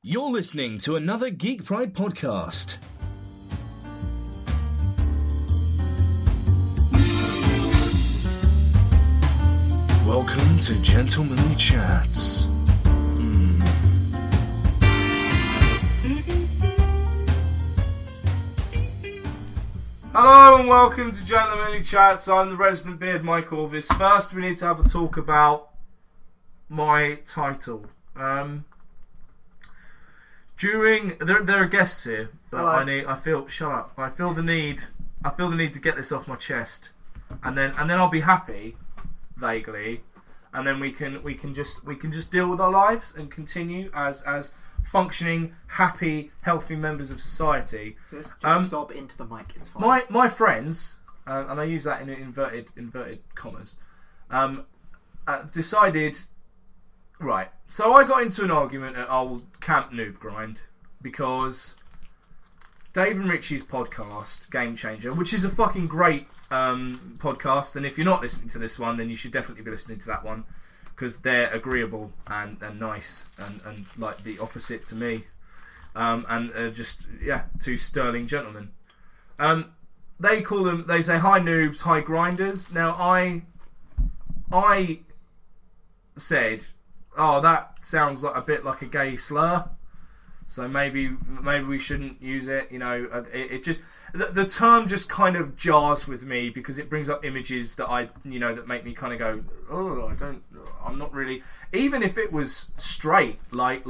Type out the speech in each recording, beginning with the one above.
You're listening to another Geek Pride podcast. Welcome to Gentlemanly Chats. Hello and welcome to Gentlemanly Chats. I'm the resident beard, Mike Orvis. First, we need to have a talk about my title. There are guests here, but I feel the need to get this off my chest, and then I'll be happy, vaguely, and then we can just deal with our lives and continue as functioning, happy, healthy members of society. Just sob into the mic. It's fine. My friends, and I use that in inverted commas, decided. Right, so I got into an argument at old Camp Noob Grind because Dave and Richie's podcast, Game Changer, which is a fucking great podcast, and if you're not listening to this one, then you should definitely be listening to that one, because they're agreeable and nice and like the opposite to me, and just two sterling gentlemen. They say hi noobs, hi grinders. Now I said, oh, that sounds like a bit like a gay slur, so maybe we shouldn't use it. You know, it just the term just kind of jars with me because it brings up images that that make me kind of go, oh, I'm not really. Even if it was straight, like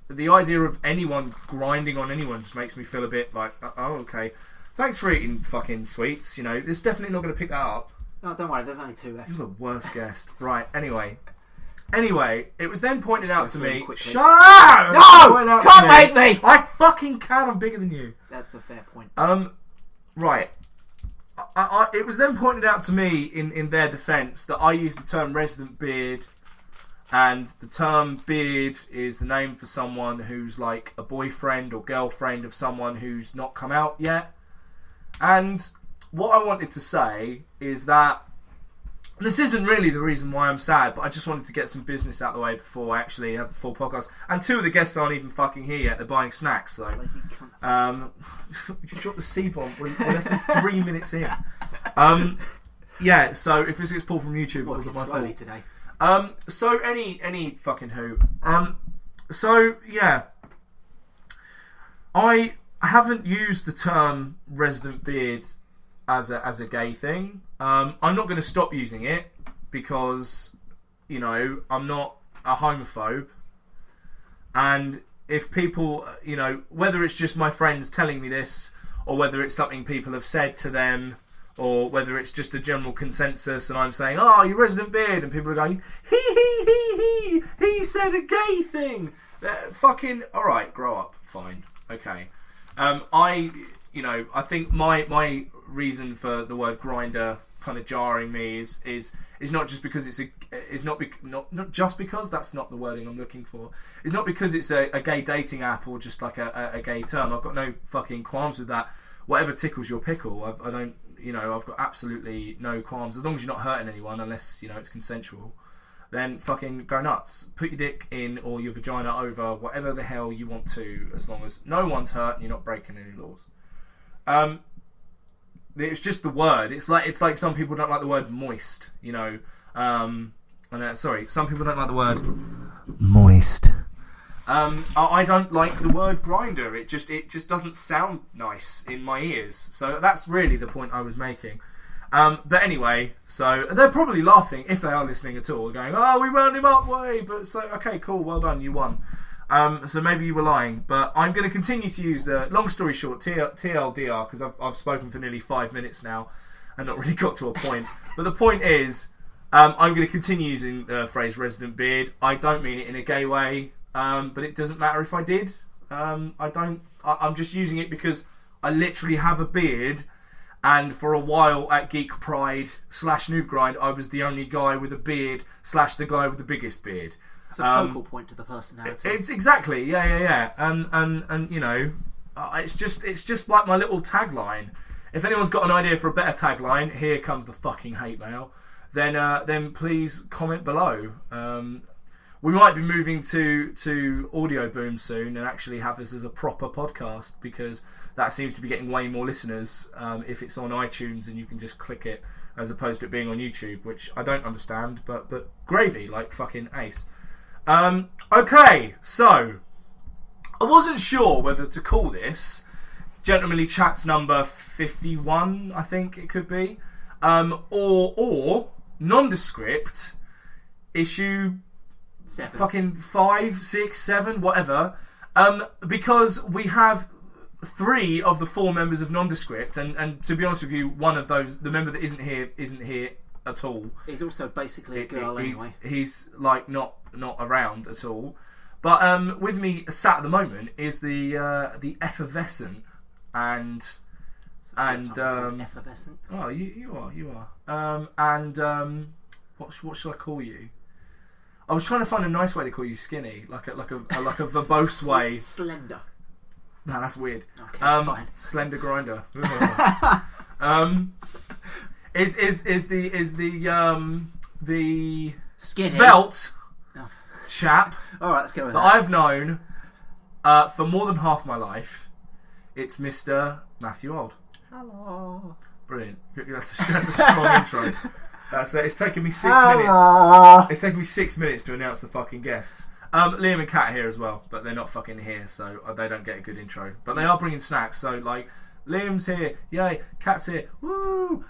the idea of anyone grinding on anyone just makes me feel a bit like, oh, okay, thanks for eating fucking sweets. You know, it's definitely not going to pick that up. No, don't worry. There's only two left. You're the worst guest. Right. Anyway, it was then pointed out to me. Quickly. Shut up! No! Can't make me! I fucking can. I'm bigger than you. That's a fair point. Right. It was then pointed out to me in their defence that I used the term resident beard, and the term beard is the name for someone who's like a boyfriend or girlfriend of someone who's not come out yet. And what I wanted to say is that this isn't really the reason why I'm sad, but I just wanted to get some business out of the way before I actually have the full podcast. And two of the guests aren't even fucking here yet. They're buying snacks, so... you dropped the C-bomb. We're less than 3 minutes in. So if this gets pulled from YouTube, it wasn't my fault. Today. So any fucking who. I haven't used the term resident beard as a gay thing. I'm not going to stop using it because, I'm not a homophobe. And if people, whether it's just my friends telling me this, or whether it's something people have said to them, or whether it's just a general consensus and I'm saying, oh, you're resident beard, and people are going, he said a gay thing. Fucking, alright, grow up, fine, okay. I think my reason for the word grinder kind of jarring me is not just because not just because that's not the wording I'm looking for. It's not because it's a gay dating app or just like a gay term. I've got no fucking qualms with that. Whatever tickles your pickle, I've got absolutely no qualms as long as you're not hurting anyone, unless it's consensual. Then fucking go nuts. Put your dick in or your vagina over, whatever the hell you want to, as long as no one's hurt and you're not breaking any laws. It's just the word. It's like some people don't like the word moist, some people don't like the word moist. I don't like the word grinder. It just doesn't sound nice in my ears. So that's really the point I was making. But anyway, so they're probably laughing, if they are listening at all, going, oh, we wound him up, way. But so, okay, cool, well done, you won. So maybe you were lying, but I'm going to continue to use the, long story short, TLDR, because I've spoken for nearly 5 minutes now and not really got to a point. But the point is, I'm going to continue using the phrase resident beard. I don't mean it in a gay way, but it doesn't matter if I did. I'm just using it because I literally have a beard, and for a while at Geek Pride / Noob Grind, I was the only guy with a beard / the guy with the biggest beard. It's a focal point to the personality. It's exactly, yeah. And it's just like my little tagline. If anyone's got an idea for a better tagline, here comes the fucking hate mail. Then please comment below. we might be moving to Audio Boom soon and actually have this as a proper podcast, because that seems to be getting way more listeners if it's on iTunes and you can just click it, as opposed to it being on YouTube, which I don't understand, but gravy, like fucking ace. Okay, so I wasn't sure whether to call this Gentlemanly Chats number 51, I think it could be, or Nondescript issue 7. fucking 5, 6, 7, whatever, because we have 3 of the 4 members of Nondescript, and to be honest with you, one of those, the member that isn't here at all. He's also basically a girl anyway. He's like not around at all. But with me sat at the moment is the effervescent and effervescent. Oh, you are. What should I call you? I was trying to find a nice way to call you skinny, like a verbose way. Slender. No, that's weird. Okay, fine. Slender grinder. Is the Skinny. svelte Oh. chap All right, let's go with that that. I've known for more than half my life. It's Mr. Matthew Old. Hello. Brilliant. That's a strong intro. It's taken me 6 minutes. Hello. It's taken me 6 minutes to announce the fucking guests. Liam and Kat are here as well, but they're not fucking here, so they don't get a good intro. But they are bringing snacks, so like Liam's here, yay! Kat's here, woo!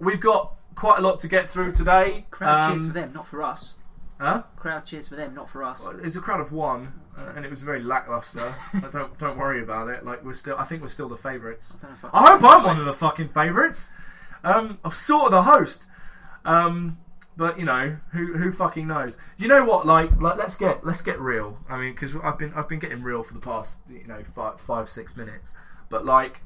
We've got quite a lot to get through today. Crowd cheers for them, not for us. Huh? Crowd cheers for them, not for us. Well, it's a crowd of 1, and it was very lackluster. Don't worry about it. Like I think we're still the favourites. I hope I'm one of the fucking favourites. I'm sort of the host. But you know, who fucking knows? You know what? Like let's get real. I mean, because I've been getting real for the past 5-6 minutes. But like,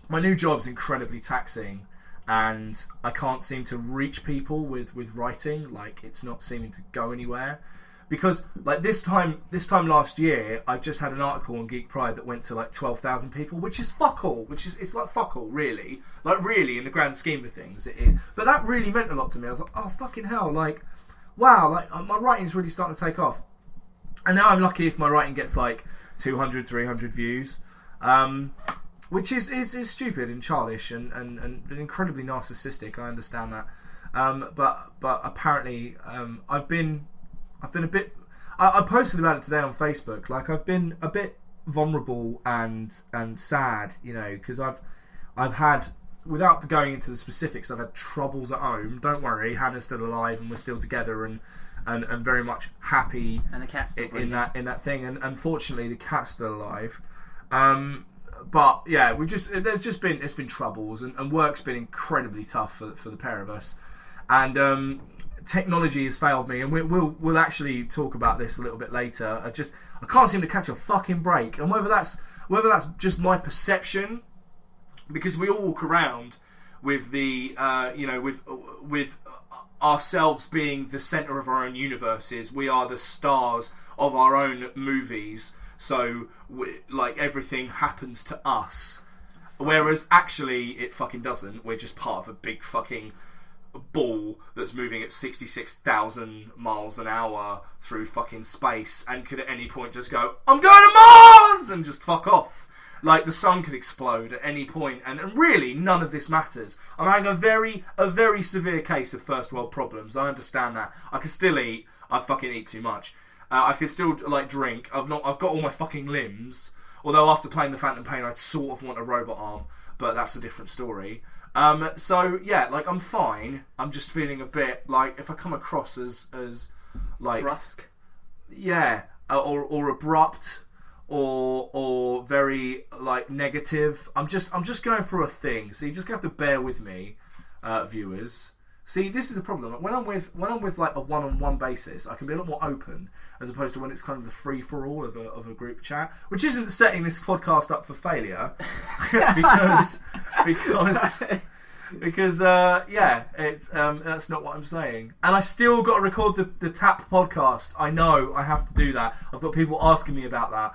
my new job's incredibly taxing, and I can't seem to reach people with writing. Like, it's not seeming to go anywhere. Because like this time last year, I just had an article on Geek Pride that went to like 12,000 people, which is fuck all. It's like fuck all, really. Like really, in the grand scheme of things, it is. But that really meant a lot to me. I was like, oh fucking hell, like wow, like my writing's really starting to take off. And now I'm lucky if my writing gets like 200, 300 views, which is stupid and childish and incredibly narcissistic. I understand that, but apparently I've been a bit. I posted about it today on Facebook. Like, I've been a bit vulnerable and sad, you know, because I've had, without going into the specifics, I've had troubles at home. Don't worry, Hannah's still alive and we're still together and very much happy. And the cat's still in that thing. And unfortunately, the cat's still alive. But yeah, it's been troubles and work's been incredibly tough for the pair of us. And technology has failed me, and we'll actually talk about this a little bit later. I can't seem to catch a fucking break, and whether that's just my perception, because we all walk around with the with ourselves being the center of our own universes. We are the stars of our own movies, so like everything happens to us, whereas actually it fucking doesn't. We're just part of a big fucking ball that's moving at 66,000 miles an hour through fucking space and could at any point just go, I'm going to Mars, and just fuck off. Like, the sun could explode at any point, and really none of this matters. I'm having a very severe case of first world problems. I understand that. I can still eat. I fucking eat too much. I can still like drink. I've got all my fucking limbs. Although after playing the Phantom Pain, I'd sort of want a robot arm, but that's a different story. So yeah, like, I'm fine. I'm just feeling a bit like, if I come across as like brusque, yeah, or abrupt, or very like negative. I'm just going through a thing. So you just have to bear with me, viewers. See, this is the problem. When I'm with like a one-on-one basis, I can be a lot more open, as opposed to when it's kind of the free-for-all of a group chat, which isn't setting this podcast up for failure, because yeah, it's that's not what I'm saying. And I still got to record the Tap podcast. I know I have to do that. I've got people asking me about that.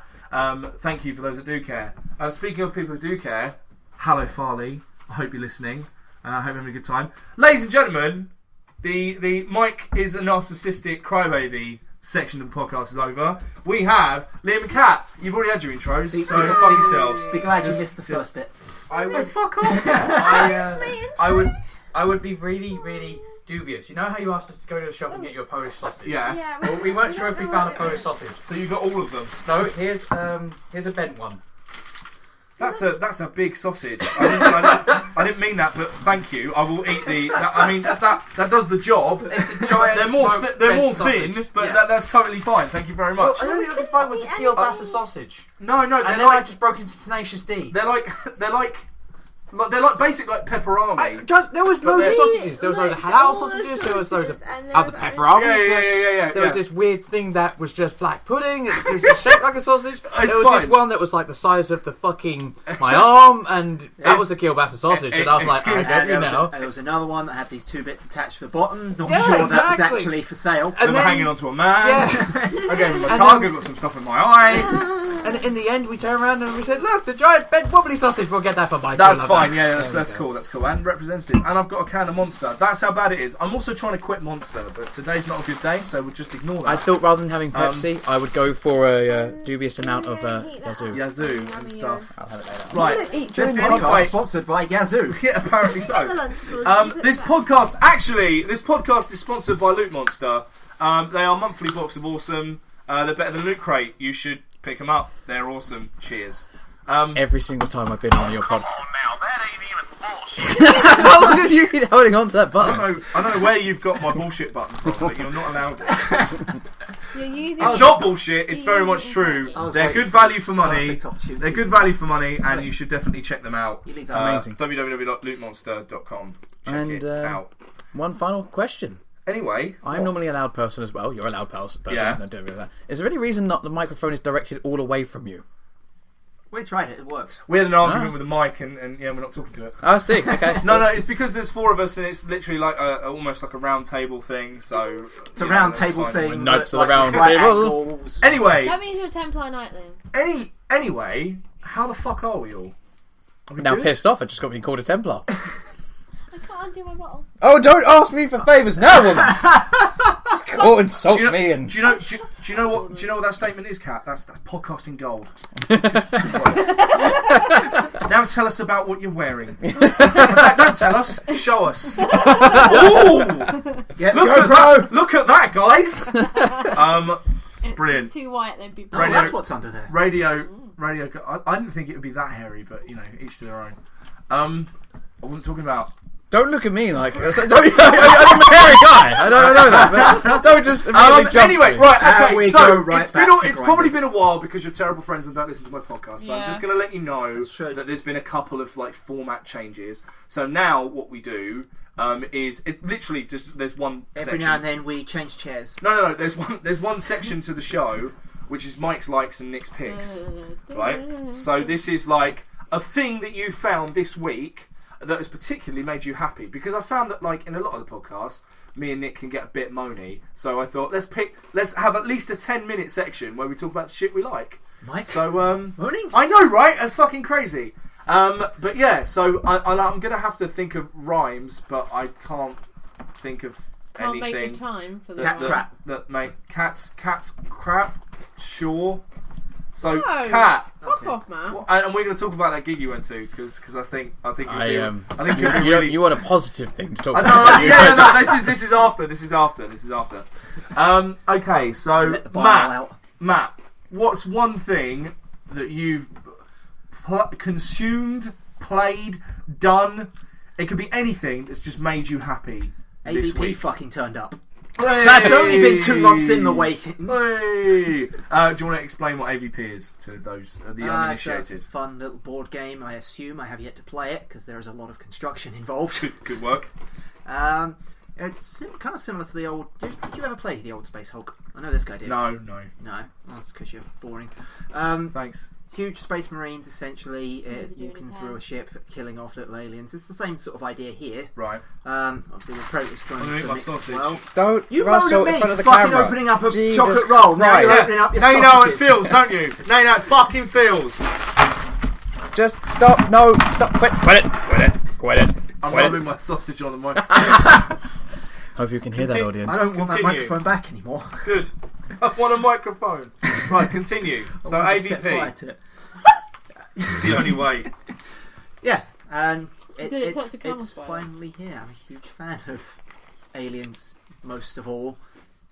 Thank you for those that do care. Speaking of people who do care, hello Farley. I hope you're listening. I hope you're having a good time. Ladies and gentlemen, the Mike is a narcissistic crybaby, section of the podcast is over, we have Liam and Kat. You've already had your intros, so Be- fuck yourselves. Be glad you missed the first bit. I would, Fuck off. I would be really, really dubious. You know how you asked us to go to the shop and get you a Polish sausage? Yeah. Yeah, Well, we weren't sure if we found a Polish sausage. So you got all of them. No, here's a bent one. That's a big sausage. I didn't mean that, but thank you. I will eat the. That does the job. It's a giant. They're more thin, but that's totally fine. Thank you very much. Well, I don't think find was a kielbasa sausage. No, And they're then I like just broke into Tenacious D. they're like basic like pepperoni. There was loads of sausages. There was loads of halal sausages. There was loads of other pepperonis. Yeah. There was this weird thing that was just black pudding. It was shaped like a sausage. There was fine. this one that was like the size of the fucking my arm, and that was the kielbasa sausage. And I was like, I get you now. There was another one that had these two bits attached to the bottom. Not Yeah, sure that was exactly. actually for sale. They And were then, hanging onto a man. yeah. I gave him my And tongue. I then- got some stuff in my eye. And in the end, we turned around and we said, "Look, the giant bent wobbly sausage. We'll get that for Mike." That's We'll fine. love Yeah, that." that's cool. That's cool. And representative. And I've got a can of Monster. That's how bad it is. I'm also trying to quit Monster, but today's not a good day, so we'll just ignore I that. thought rather than having Pepsi, I would go for a dubious amount of Yazoo. Yazoo and stuff. I'll have it later. Right. This Anyway. podcast sponsored by Yazoo. Yeah, apparently so. This podcast is sponsored by Loot Monster. They are monthly box of awesome. They're better than Loot Crate. You should pick them up. They're awesome. Cheers. Every single time I've been on your pod. Now, that ain't even bullshit. How long have you been holding on to that button? I don't know where you've got my bullshit button from, but you're not allowed it. You're using It's not bullshit. It's very much true. I was They're waiting good for value for money. perfect opportunity. They're good value for money, and you should definitely check them out. You leave that Amazing. www.lootmonster.com. Check And, it out. One final question. Anyway, I'm normally a loud person as well. You're a loud person. Yeah. No, don't agree with that. Is there any reason not the microphone is directed all away from you? We tried it. It works. we had an argument Ah. with the mic, and yeah, we're not talking to it. I see. Okay. No, it's because there's four of us, and it's literally like almost like a round table thing. So It's a round table thing. Notes but, to the round with right table. angles. Anyway, That means you're a Templar Knightling. anyway, how the fuck are we all? Are we Now good? pissed off. I just got being called a Templar. I can't undo my bottle. Oh, don't ask me for favours now, woman. Just go insult Do you know, me and. do you know what that statement is, Kat? That's podcasting gold. Now tell us about what you're wearing. In fact, don't tell us. Show us. Ooh! Get Look the at GoPro. that! Look at that, guys. Brilliant. It's too white, they'd be Oh, black. that's what's under there. Radio. I didn't think it would be that hairy, but you know, each to their own. I wasn't talking about. Don't look at me like. I'm a hairy guy. I don't know that. But don't just immediately jump Anyway, to me. right, And okay, we so go right it's back to probably Grinders. been a while because you're terrible friends and don't listen to my podcast. So I'm Yeah. just going to let you know That's true. that there's been a couple of like format changes. So now what we do is it literally just there's one Every section. now and then we change chairs. No. There's one section to the show which is Mike's likes and Nick's picks. Right? So this is like a thing that you found this week that has particularly made you happy, because I found that like in a lot of the podcasts me and Nick can get a bit moany, so I thought let's have at least a 10-minute section where we talk about the shit we like. Mike? So Morning? I know, right? That's fucking crazy. But yeah, so I'm gonna have to think of rhymes, but I can't think of Can't make anything the time for the Cat's rhyme. crap. that make cats crap. Sure. So No. cat. Fuck off, man. Well, and we're going to talk about that gig you went to because I think you'll be, I think you'll be You, really. you want a positive thing to talk I about. know, yeah, no, this is after. Okay, so Let the bile out. Matt, what's one thing that you've consumed, played, done? It could be anything that's just made you happy this AVP week. fucking turned up. Hey! That's only been 2 months in the waiting. Hey! Do you want to explain what AVP is to those the It's a uninitiated? fun little board game. I assume I have yet to play it because there is a lot of construction involved. Good work. It's kind of similar to the old. Did you ever play the old Space Hulk? I know this guy did. No. No, that's because you're boring. Thanks. Huge space marines, essentially. You can throw a ship, killing off little aliens. It's the same sort of idea here. Right. Obviously, with Protoss I'm gonna going eat to my mix as sausage. well. Don't You rustle moaned in at front me of the fucking camera. opening up a Jesus chocolate roll. Now you're Christ. opening up your Now you know how it sausages. feels, don't you? Now you know how it fucking feels. Just stop. No, stop. Quit it. I'm rubbing my sausage on the mic. Hope you can hear that, audience. I don't want that Continue. microphone back anymore. Good. I want a microphone. Right, continue. So I want to set fire AVP, to it. it's the only way. Yeah, and Did it touch the it's camera spot? finally here. I'm a huge fan of Aliens, most of all.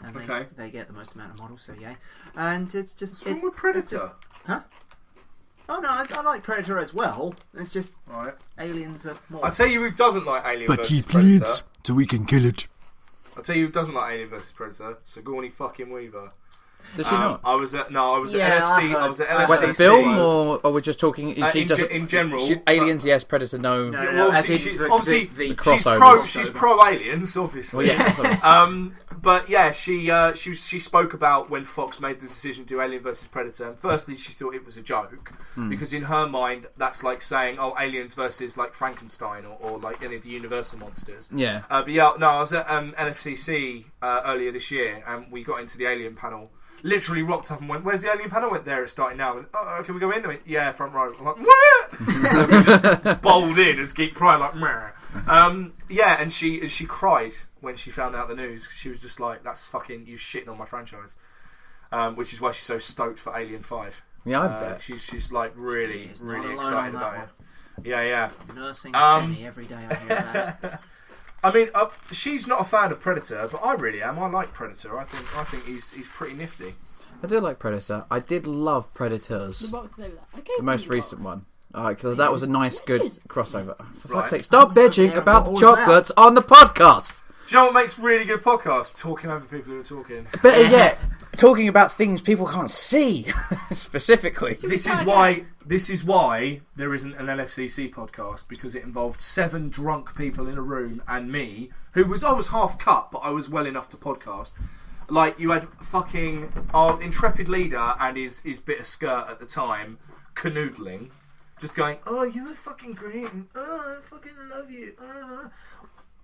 And Okay. they get the most amount of models, so yeah. And it's just... What's wrong it's, with Predator? it's just- huh? Oh no, I like Predator as well. It's just Right. Aliens are more... I'll tell you who doesn't like Alien But vs he Predator. bleeds, so we can kill it. I'll tell you who doesn't like Alien vs Predator. Sigourney fucking Weaver. Does she not? I was at Yeah, I LFC. heard- I was at I LFC. Wait, the film, or we're just talking? She in, doesn't. in general, Aliens, yes. Predator, no. No, Yeah, well, as in she- the- obviously, the the she's crossovers. she's pro aliens, obviously. Well, yeah. But yeah, she spoke about when Fox made the decision to do Alien vs Predator. And firstly, she thought it was a joke because in her mind, that's like saying, "Oh, Aliens versus like Frankenstein or like any of the Universal monsters." Yeah. But yeah, no, I was at LFCC earlier this year, and we got into the Alien panel. Literally rocked up and went, "Where's the Alien panel?" Went, "There, it's starting now." And, "Oh, can we go in?" They went, "Yeah, front row." I'm like, "What?" So we just bowled in as Geek Pride, like, "Meh." Yeah, and she cried when she found out the news. She was just like, "That's fucking you shitting on my franchise," which is why she's so stoked for Alien 5. Yeah, I bet. She's like really She's not really alone excited on that about it. Yeah. Nursing Um, Semi every day I hear that. I mean, she's not a fan of Predator, but I really am. I like Predator. I think he's pretty nifty. I do like Predator. I did love The Predators, box is over there. I gave the you most the recent box. one. Because that was a nice, good crossover. For Right. fuck's sake, stop bitching Yeah, about what the was chocolates on the podcast. Do you know what makes really good podcasts? Talking over people who are talking. Better yet, talking about things people can't see, specifically. This is why there isn't an LFCC podcast, because it involved 7 drunk people in a room and me, I was half cut, but I was well enough to podcast. Like, you had fucking our intrepid leader and his bit of skirt at the time canoodling, just going, "Oh, you're fucking great, and oh, I fucking love you."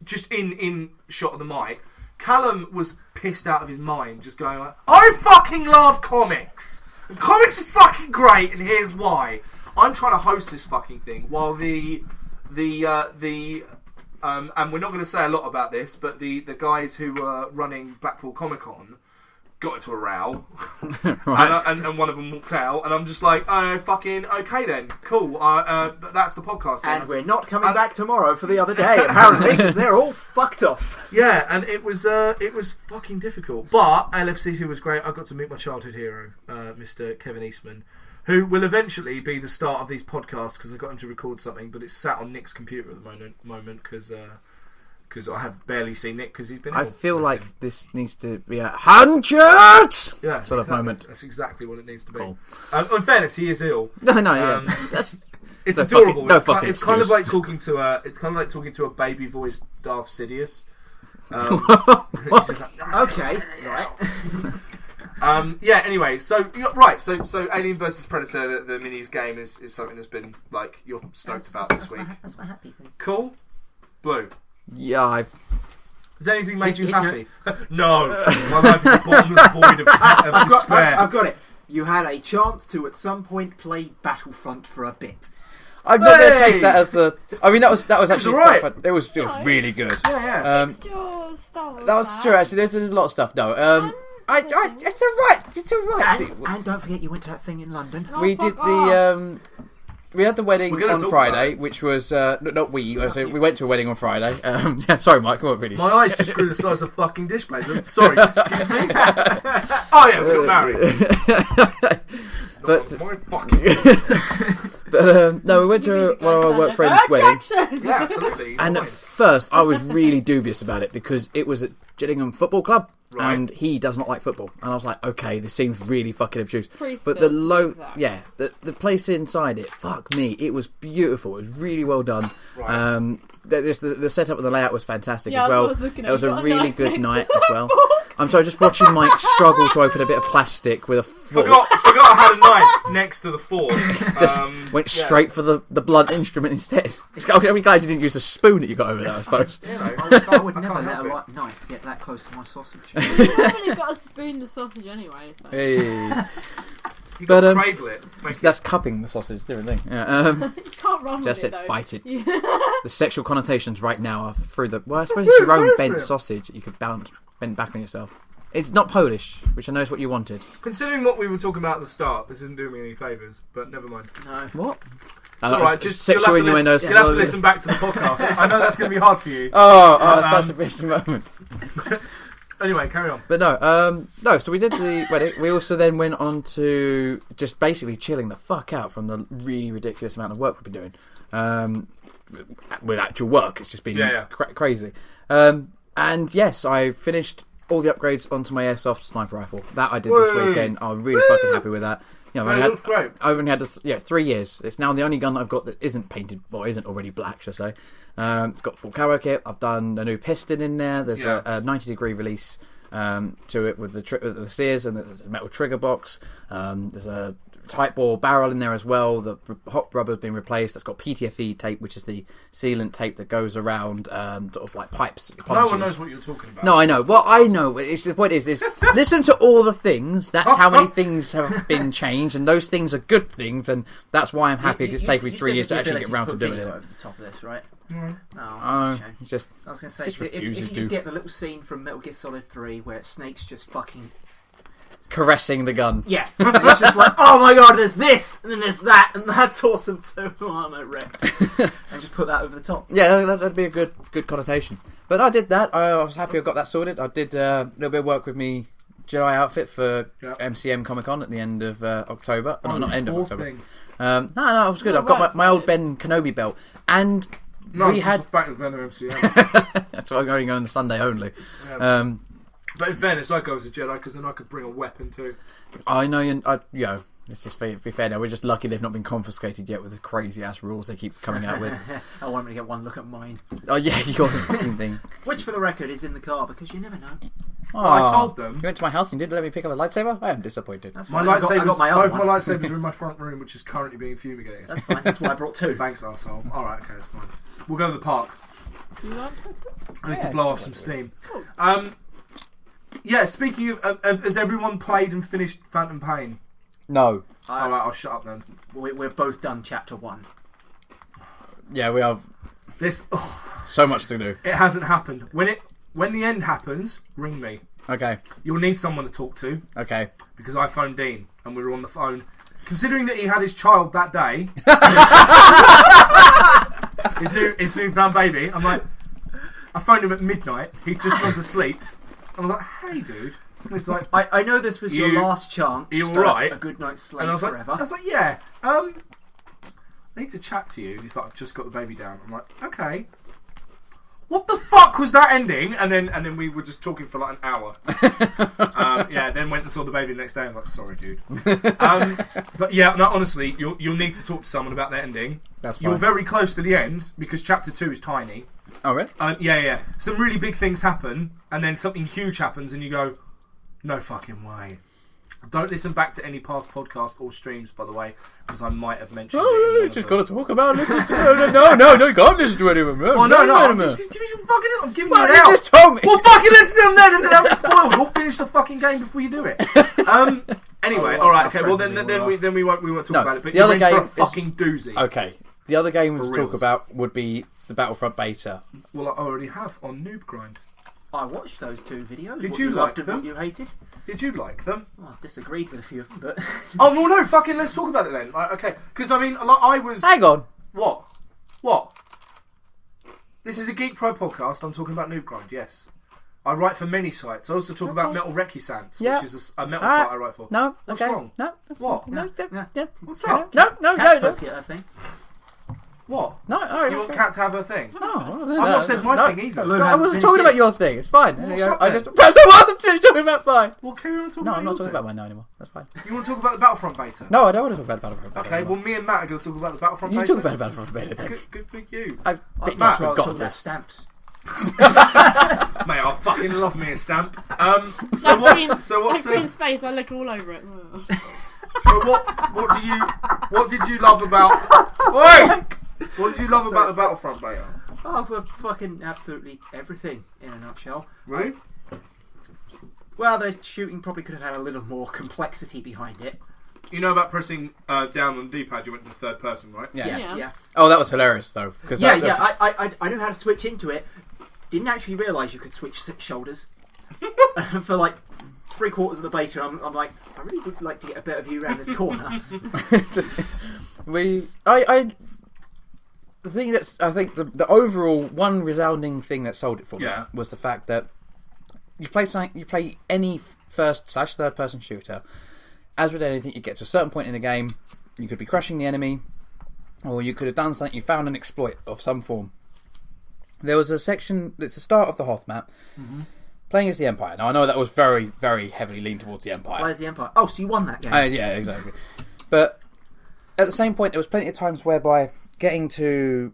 Just in shot of the mic. Callum was pissed out of his mind, just going like, "I fucking love comics. And comics are fucking great, and here's why." I'm trying to host this fucking thing while and we're not going to say a lot about this, but the guys who were running Blackpool Comic Con got into a row, Right. and one of them walked out, and I'm just like, "Oh, fucking okay then, cool. That's the podcast." Then. And we're not coming back tomorrow for the other day, apparently, because they're all fucked off. Yeah, and it was fucking difficult. But LFCC was great. I got to meet my childhood hero, Mr. Kevin Eastman, who will eventually be the start of these podcasts, because I got him to record something, but it's sat on Nick's computer at the moment because I have barely seen Nick because he's been ill. I feel Bless like him. this needs to be a 100 yeah, sort of exactly. moment. That's exactly what it needs to be. Cool. In fairness, he is ill. No, yeah. Um, That's It's No adorable. fucking- no it's, fucking it's kind of excuse. like talking to a baby voiced Darth Sidious. Okay, right. Yeah. Anyway, so right. So Alien vs Predator, the minis game is something that's been like you're stoked about this week. That's my happy thing. Cool. Blue. yeah. Has anything made you It- happy? No. My life is a bottomless void of despair. I've got it. You had a chance to at some point play Battlefront for a bit. I'm not going to Hey! take that as the. I mean, that was actually alright. quite fun. It was Nice. really good. Yeah. Fixed your Star Wars That was back. true. Actually, there's a lot of stuff. No, it's alright. It's alright. And don't forget you went to that thing in London. Oh, We fuck did off. we had the wedding We're gonna on talk Friday, about which was not we. So we went to a wedding on Friday. Sorry, Mike. Come on, really. My eyes just grew the size of fucking dish plates. Sorry, excuse me. Oh yeah, we got married. But- Not on my fucking. But no, we went to one of our work friends' wedding. Objection! Yeah, absolutely. he's And fine. at first, I was really dubious about it because it was at Gillingham Football Club, Right. and he does not like football. And I was like, okay, this seems really fucking obtuse. Pre-spilled But the low, exact. yeah, the place inside it, fuck me, it was beautiful. It was really well done. Right. The setup and the layout was fantastic Yeah, as that's what I well. was looking at. It was You a got a really knife good next night to as the well. fork. I'm sorry, just watching Mike struggle to open a bit of plastic with a fork. Forgot I had a knife next to the fork. Just went yeah. straight for the blunt instrument instead. I'm glad you didn't use the spoon that you got over there, I suppose. You know, I would never can't let help a knife get that close to my sausage. You've already got to spoon the sausage anyway. So. Hey. You But, got to cradle it. Make it. That's cupping the sausage, different thing. Yeah, You can't run just with it, it though. bite it. Yeah. The sexual connotations right now are through the. Well, I suppose it's your own Go for bent it. sausage that you could bend back on yourself. It's not Polish, which I know is what you wanted. Considering what we were talking about at the start, this isn't doing me any favours, but never mind. No. What? It's alright, just you'll sexual have to innuendos. you'll have to listen back to the podcast. I know that's going to be hard for you. That's such a bitchy moment. Anyway, carry on. But no. So we did the wedding. We also then went on to just basically chilling the fuck out from the really ridiculous amount of work we've been doing. With actual work, it's just been crazy. And yes, I finished all the upgrades onto my airsoft sniper rifle. That I did this weekend. I'm really fucking happy with that. You know, Great. I've only had this 3 years. It's now the only gun that I've got that isn't painted or isn't already black, should I say. It's got full camo kit. I've done a new piston in there. There's a 90-degree release to it with the sears, and there's a metal trigger box. There's a tight bore barrel in there as well. The hot rubber's been replaced. That's got PTFE tape, which is the sealant tape that goes around sort of like pipes. No one knows what you're talking about. No, I know. Well, I know. It's the point is listen to all the things. That's how many things have been changed, and those things are good things, and that's why I'm happy. It's taken me 3 years to actually get around to doing it. Over the top of this, right? It's just I was going to say, just if you refuses just to. get the little scene from Metal Gear Solid 3 where Snake's just fucking... caressing the gun. Yeah. And it's just like, oh my god, there's this, and then there's that, and that's awesome too. Oh, I'm wrecked. And just put that over the top. Yeah, that'd be a good connotation. But I did that. I was happy I got that sorted. I did a little bit of work with me Jedi outfit for MCM Comic Con at the end of October. No, not end of October. No, it was good. I've got my old Ben Kenobi belt, and we had back with Venom MCM. That's why I'm going on Sunday only. Yeah. But in fairness, I go as a Jedi because then I could bring a weapon too. I know, let's just be fair now. We're just lucky they've not been confiscated yet with the crazy ass rules they keep coming out with. I want to get one look at mine. Oh yeah, you got the fucking thing. Which, for the record, is in the car because you never know. Oh, I told them. You went to my house and you didn't let me pick up a lightsaber? I am disappointed. That's My fine. lightsabers, I got my other both my one. lightsabers are in my front room, which is currently being fumigated. That's fine. That's why I brought two. Thanks, arsehole. Alright, okay, that's fine. We'll go to the park. You like I need to blow off some steam. Yeah, speaking of, has everyone played and finished Phantom Pain? No. Alright, I'll shut up then. We're both done chapter 1. Yeah, we have so much to do. It hasn't happened. When the end happens, ring me. Okay. You'll need someone to talk to. Okay. Because I phoned Dean and we were on the phone. Considering that he had his child that day, his newfound baby, I'm like, I phoned him at midnight. He'd just gone to sleep. And I was like, hey, dude. And he's like, I know this was your last chance. You for alright? A good night's sleep and I was forever. like, yeah. I need to chat to you. And he's like, I've just got the baby down. I'm like, okay. What the fuck was that ending? And then we were just talking for like an hour. Then went and saw the baby the next day. I was like, sorry, dude. But yeah, no, honestly, you'll need to talk to someone about that ending. That's fine. You're very close to the end because chapter 2 is tiny. Oh, really? Yeah. Some really big things happen, and then something huge happens, and you go, no fucking way. Don't listen back to any past podcasts or streams, by the way, because I might have mentioned it. You just got to talk about listen to No, you can't listen to any of them. Well, no. I'm giving you Well, an you out. just told me. Well, fucking listen to them then, and then have it spoiled. We'll finish the fucking game before you do it. Anyway, all right, okay. Well, then we won't talk about it. But the other you're in for game a fucking doozy. Okay. The other game to talk reals. about would be the Battlefront beta. Well, I already have on Noob Grind. I watched those 2 videos. Did what you loved like and what them? you hated? Did you like them? Well, I disagreed with a few of them, but... Oh, well, no, fucking let's talk about it then. Okay, because, I mean, like, I was... Hang on. What? This is a Geek Pro podcast. I'm talking about Noob Grind, yes. I write for many sites. I also talk about Metal Recusance, Yeah. which is a metal site I write for. No. What's okay. wrong? No. What? No. Yeah. What's up? No. Cat's supposed to get that thing. What? No. You want Kat to have her thing? No. I've not said my thing either. Lou No, I hasn't wasn't finished talking about his. your thing. It's fine. What's up I then? just, perhaps I wasn't finished talking about mine. Well, carry on talking No, about I'm not yours talking then. about mine now anymore. That's fine. You want to talk about the Battlefront beta? No, I don't want to talk about Battlefront beta. Okay, well, me and Matt are going to talk about the Battlefront you beta. talk about Battlefront beta then. Good for you. I've I'd Matt, rather forgotten talk about this. stamps. Mate, I fucking love me a stamp. Like green space, I look all over it. So what did you love about... Oi! What did you love about the Battlefront beta? Oh, well, fucking absolutely everything, in a nutshell. Really? Well, the shooting probably could have had a little more complexity behind it. You know about pressing down on the D-pad, you went to the third person, right? Yeah. Oh, that was hilarious though. I knew how to switch into it. Didn't actually realise you could switch shoulders for like 3/4 of the beta. I'm like, I really would like to get a better view around this corner. The thing that I think the overall one resounding thing that sold it for me was the fact that you play any first/third person shooter. As with anything, you get to a certain point in the game, you could be crushing the enemy, or you could have done something. You found an exploit of some form. There was a section. It's the start of the Hoth map. Mm-hmm. Playing as the Empire. Now I know that was very, very heavily leaned towards the Empire. Play as the Empire. Oh, so you won that game? Yeah, exactly. But at the same point, there was plenty of times whereby getting to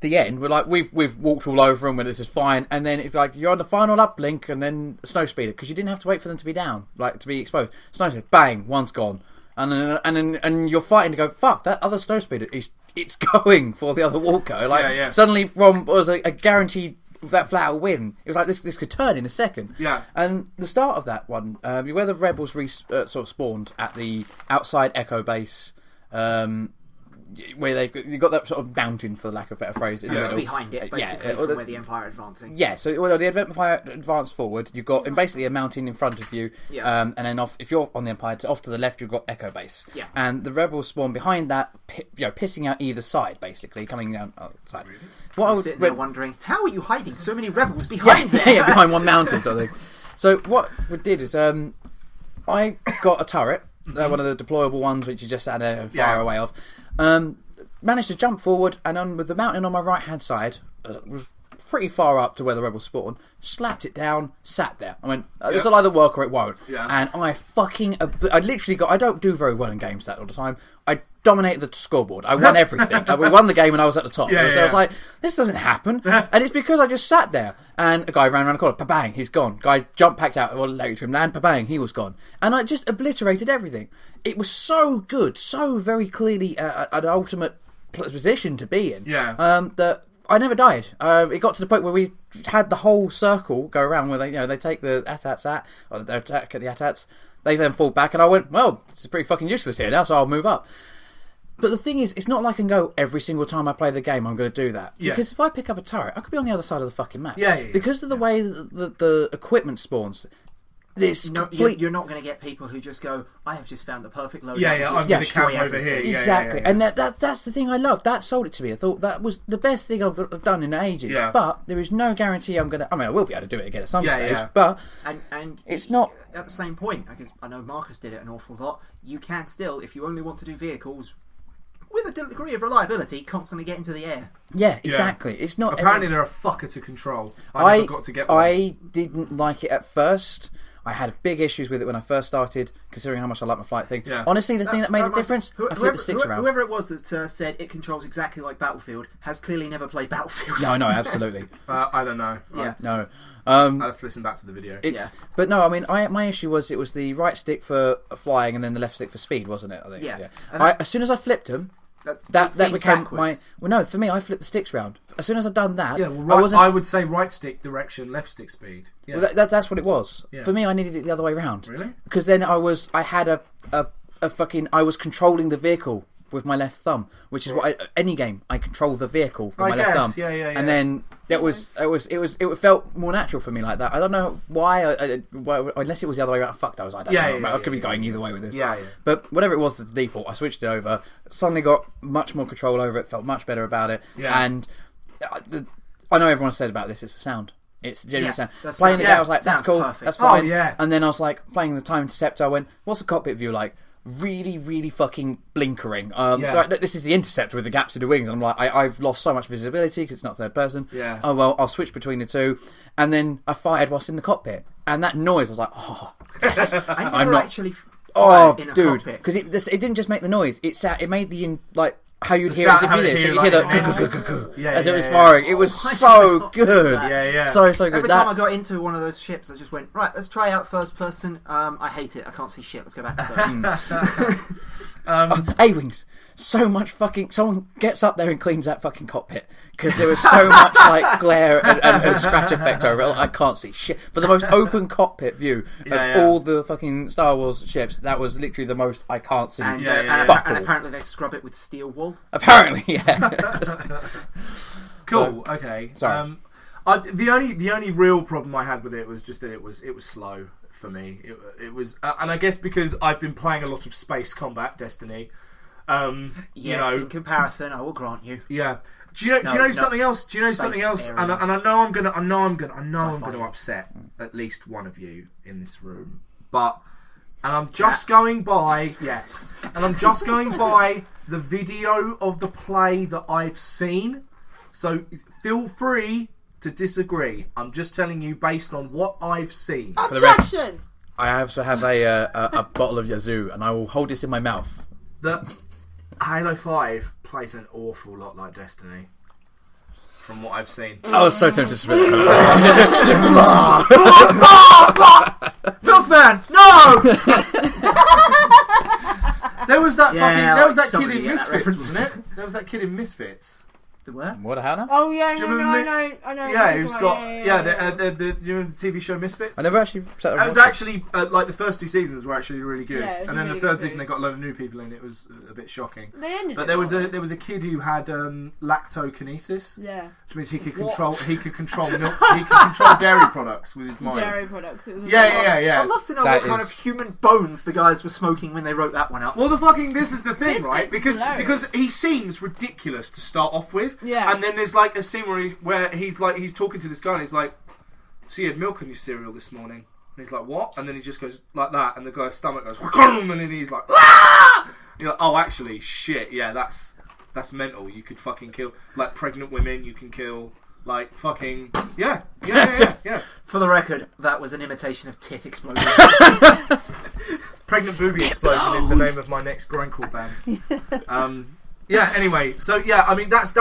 the end, we've walked all over them, and this is fine, and then it's like you're on the final uplink, and then Snowspeeder, because you didn't have to wait for them to be down, like to be exposed. Snowspeeder, bang, one's gone, and you're fighting to go. Fuck, that other Snowspeeder it's going for the other Walker. Suddenly from what was a guaranteed that flat out win. It was like this could turn in a second. Yeah. And the start of that one, where the rebels sort of spawned at the outside Echo base. Where you got that sort of mountain, for the lack of a better phrase, in the middle. Behind it, basically, from where the Empire are advancing. Yeah, so the Empire advanced forward. You've got basically a mountain in front of you, and then if you're on the Empire, off to the left, you've got Echo Base. Yeah. And the rebels spawn behind that, pissing out either side, basically, coming down outside. I was sitting there wondering, how are you hiding so many rebels behind there? Yeah, behind one mountain, sort of thing. So what we did is, I got a turret, one of the deployable ones, which you just had a fire away of. Managed to jump forward, and on with the mountain on my right hand side, was pretty far up to where the rebels spawned. Slapped it down, sat there. I went, this will either work or it won't. Yeah. And I literally got. I don't do very well in games that all the time. I dominated the scoreboard. I won everything. We won the game, and I was at the top. So I was like, this doesn't happen, and it's because I just sat there. And a guy ran around the corner, pa-bang, he's gone. Guy jumped, packed out, later to him, land, pa-bang, he was gone. And I just obliterated everything. It was so good, so very clearly an ultimate position to be in. That I never died. It got to the point where we had the whole circle go around, where they take the AT-ATs or they attack at the AT-ATs. They then fall back, and I went, well, this is pretty fucking useless here now, so I'll move up. But the thing is, it's not like I can go every single time I play the game, I'm going to do that. Yeah. Because if I pick up a turret, I could be on the other side of the fucking map. Yeah. Because of the way the equipment spawns, you're not going to get people who just go, I have just found the perfect loadout. I'm going to camp over here. Exactly. And that's the thing I love. That sold it to me. I thought that was the best thing I've done in ages. Yeah. But there is no guarantee I will be able to do it again at some stage. Yeah. But and it's not... At the same point, I know Marcus did it an awful lot, you can still, if you only want to do vehicles with a degree of reliability, constantly get into the air. Yeah, exactly. It's not... Apparently they're a fucker to control. I never got to get one. I didn't like it at first. I had big issues with it when I first started, considering how much I like my flight thing. Yeah. Honestly, the thing that made the difference, I flipped the sticks around. Whoever it was that said it controls exactly like Battlefield has clearly never played Battlefield. No, absolutely. I don't know. Yeah. No. I'll have to listen back to the video. But no, I mean, my issue was it was the right stick for flying and then the left stick for speed, wasn't it? I think. Yeah. As soon as I flipped them, that became backwards. No, for me, I flipped the sticks round. As soon as I'd done that, I would say right stick direction, left stick speed. Yeah. Well, that's what it was. Yeah. For me, I needed it the other way round. Really? Because then I was controlling the vehicle with my left thumb, which is what any game I control the vehicle with my left thumb. And then it felt more natural for me like that. I don't know why, unless it was the other way around. Fuck those, I don't know. I could be going either way with this. But whatever it was, the default, I switched it over. Suddenly got much more control over it. Felt much better about it. And I know everyone said about this. It's the sound. It's the genuine sound. Playing it, I was like, that's cool, perfect. That's fine. And then I was like, playing the Time Interceptor, I went, what's the cockpit view like? Really, really fucking blinkering. This is the Interceptor with the gaps in the wings. I'm like, I've lost so much visibility because it's not third person. Yeah. Oh well, I'll switch between the two, and then I fired whilst in the cockpit, and that noise was like, oh, yes. I never actually fired in a cockpit. Because it didn't just make the noise; it made the how you'd hear it if you did. So you'd hear the as it was firing. It was so good. So good. Every time I got into one of those ships, I just went, right, let's try out first person. I hate it. I can't see shit. Let's go back to third. A-Wings. So much fucking... Someone gets up there and cleans that fucking cockpit. Because there was so much glare and scratch effect over it. I can't see shit. For the most open cockpit view of all the fucking Star Wars ships, that was literally the most I can't see. And apparently they scrub it with steel wool. Apparently, yeah. Cool, okay. Sorry. The only real problem I had with it was just that it was slow. for me. It was, and I guess because I've been playing a lot of Space Combat Destiny. Yes, in comparison, I will grant you. Yeah. Do you know something else? Do you know Space something else? area. And I know I'm gonna Sci-fi. upset at least one of you in this room. And I'm just going by the video of the play that I've seen. So feel free to disagree. I'm just telling you based on what I've seen. Objection! I also have a bottle of Yazoo, and I will hold this in my mouth. That Halo 5 plays an awful lot like Destiny. From what I've seen. I was so tempted to spit it. Milkman, no! There was that kid somebody in get that Misfits, reference. wasn't it? There was that kid in Misfits. The what? What, Hannah? Oh yeah, Do you no, remember I know. Yeah, who's got Yeah. the you know the TV show Misfits. I never actually sat It was actually like the first 2 seasons were actually really good, Yeah, it was and then really the good third season too. they got a load of new people in. It was a bit shocking. They ended But it there was well. a kid who had lactokinesis, Yeah, which means he could What? control milk, he could control dairy products with his mind. dairy products. It was Yeah. I'd love to know That what kind is- of human bones the guys were smoking when they wrote that one up. Well, this is the thing, It's right? Because hilarious. he seems ridiculous to start off with, Yeah. and then there's like a scene where he's talking to this guy, and he's like, "So you had milk in your cereal this morning?" And he's like, "What?" And then he just goes like that, and the guy's stomach goes, and then he's like, "Ah!" You're like, "Oh, actually, shit, yeah, that's mental. You could fucking kill like pregnant women. You can kill like fucking yeah." For the record, that was an imitation of tit explosion. Pregnant Booby Explosion is the name of my next grindcore band. Yeah. Anyway, so yeah, I mean that's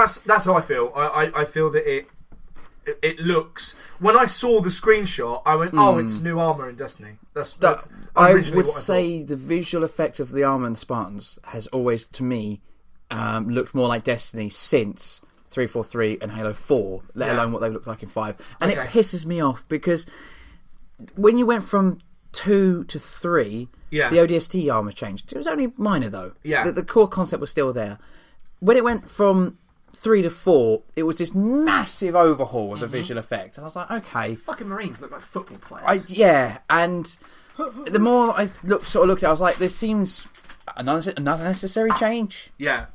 how I feel. I feel that it looks. When I saw the screenshot, I went, "Oh, it's new armor in Destiny." That's I originally would what I say the visual effect of the armor and Spartans has always, to me, looked more like Destiny since 343 and Halo 4, let alone what they looked like in 5. And Okay. it pisses me off because when you went from 2 to 3, Yeah. the ODST armor changed. It was only minor though. Yeah. The core concept was still there. When it went from 3 to 4, it was this massive overhaul of the visual effect. And I was like, okay. Fucking Marines look like football players. And the more I looked at it, I was like, this seems another unnecessary change. Yeah.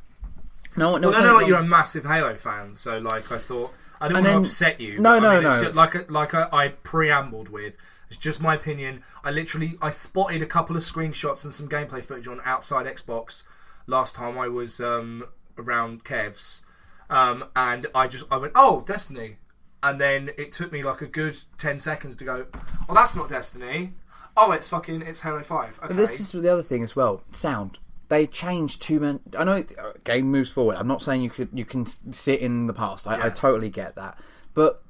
No, Well, I know like you're a massive Halo fan, so like I thought I didn't want to upset you. No, but, I mean, no. It's just, like I preambled with. It's just my opinion. I spotted a couple of screenshots and some gameplay footage on Outside Xbox last time I was around Kev's, and I went, "Oh, Destiny," and then it took me like a good 10 seconds to go, "Oh, that's not Destiny. Oh, it's Halo 5." Okay. This is the other thing as well. Sound. They changed too many. I know game moves forward. I'm not saying you can sit in the past. I totally get that, but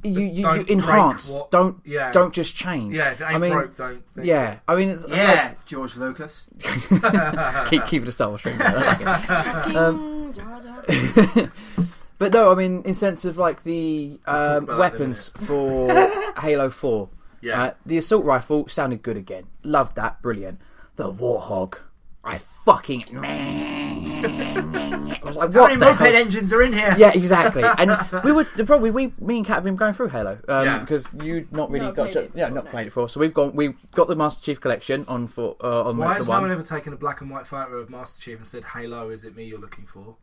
you don't enhance. break what- Don't just change. Yeah, if it ain't broke, don't fix it. I mean, it's, yeah, George Lucas. keep it a Star Wars string. Fucking Jar Jar. But no, I mean, in sense of like the talk about that weapons for Halo 4. Yeah. The assault rifle sounded good again. Loved that, brilliant. The Warthog, I fucking. I was like, How what many the moped hell? engines are in here? Yeah, exactly. And me and Kat have been going through Halo Yeah. because you not really Not got played it not before, played it before. So we've got the Master Chief Collection on Why the has no one. one ever taken a black and white photo of Master Chief and said, "Halo, is it me you're looking for"?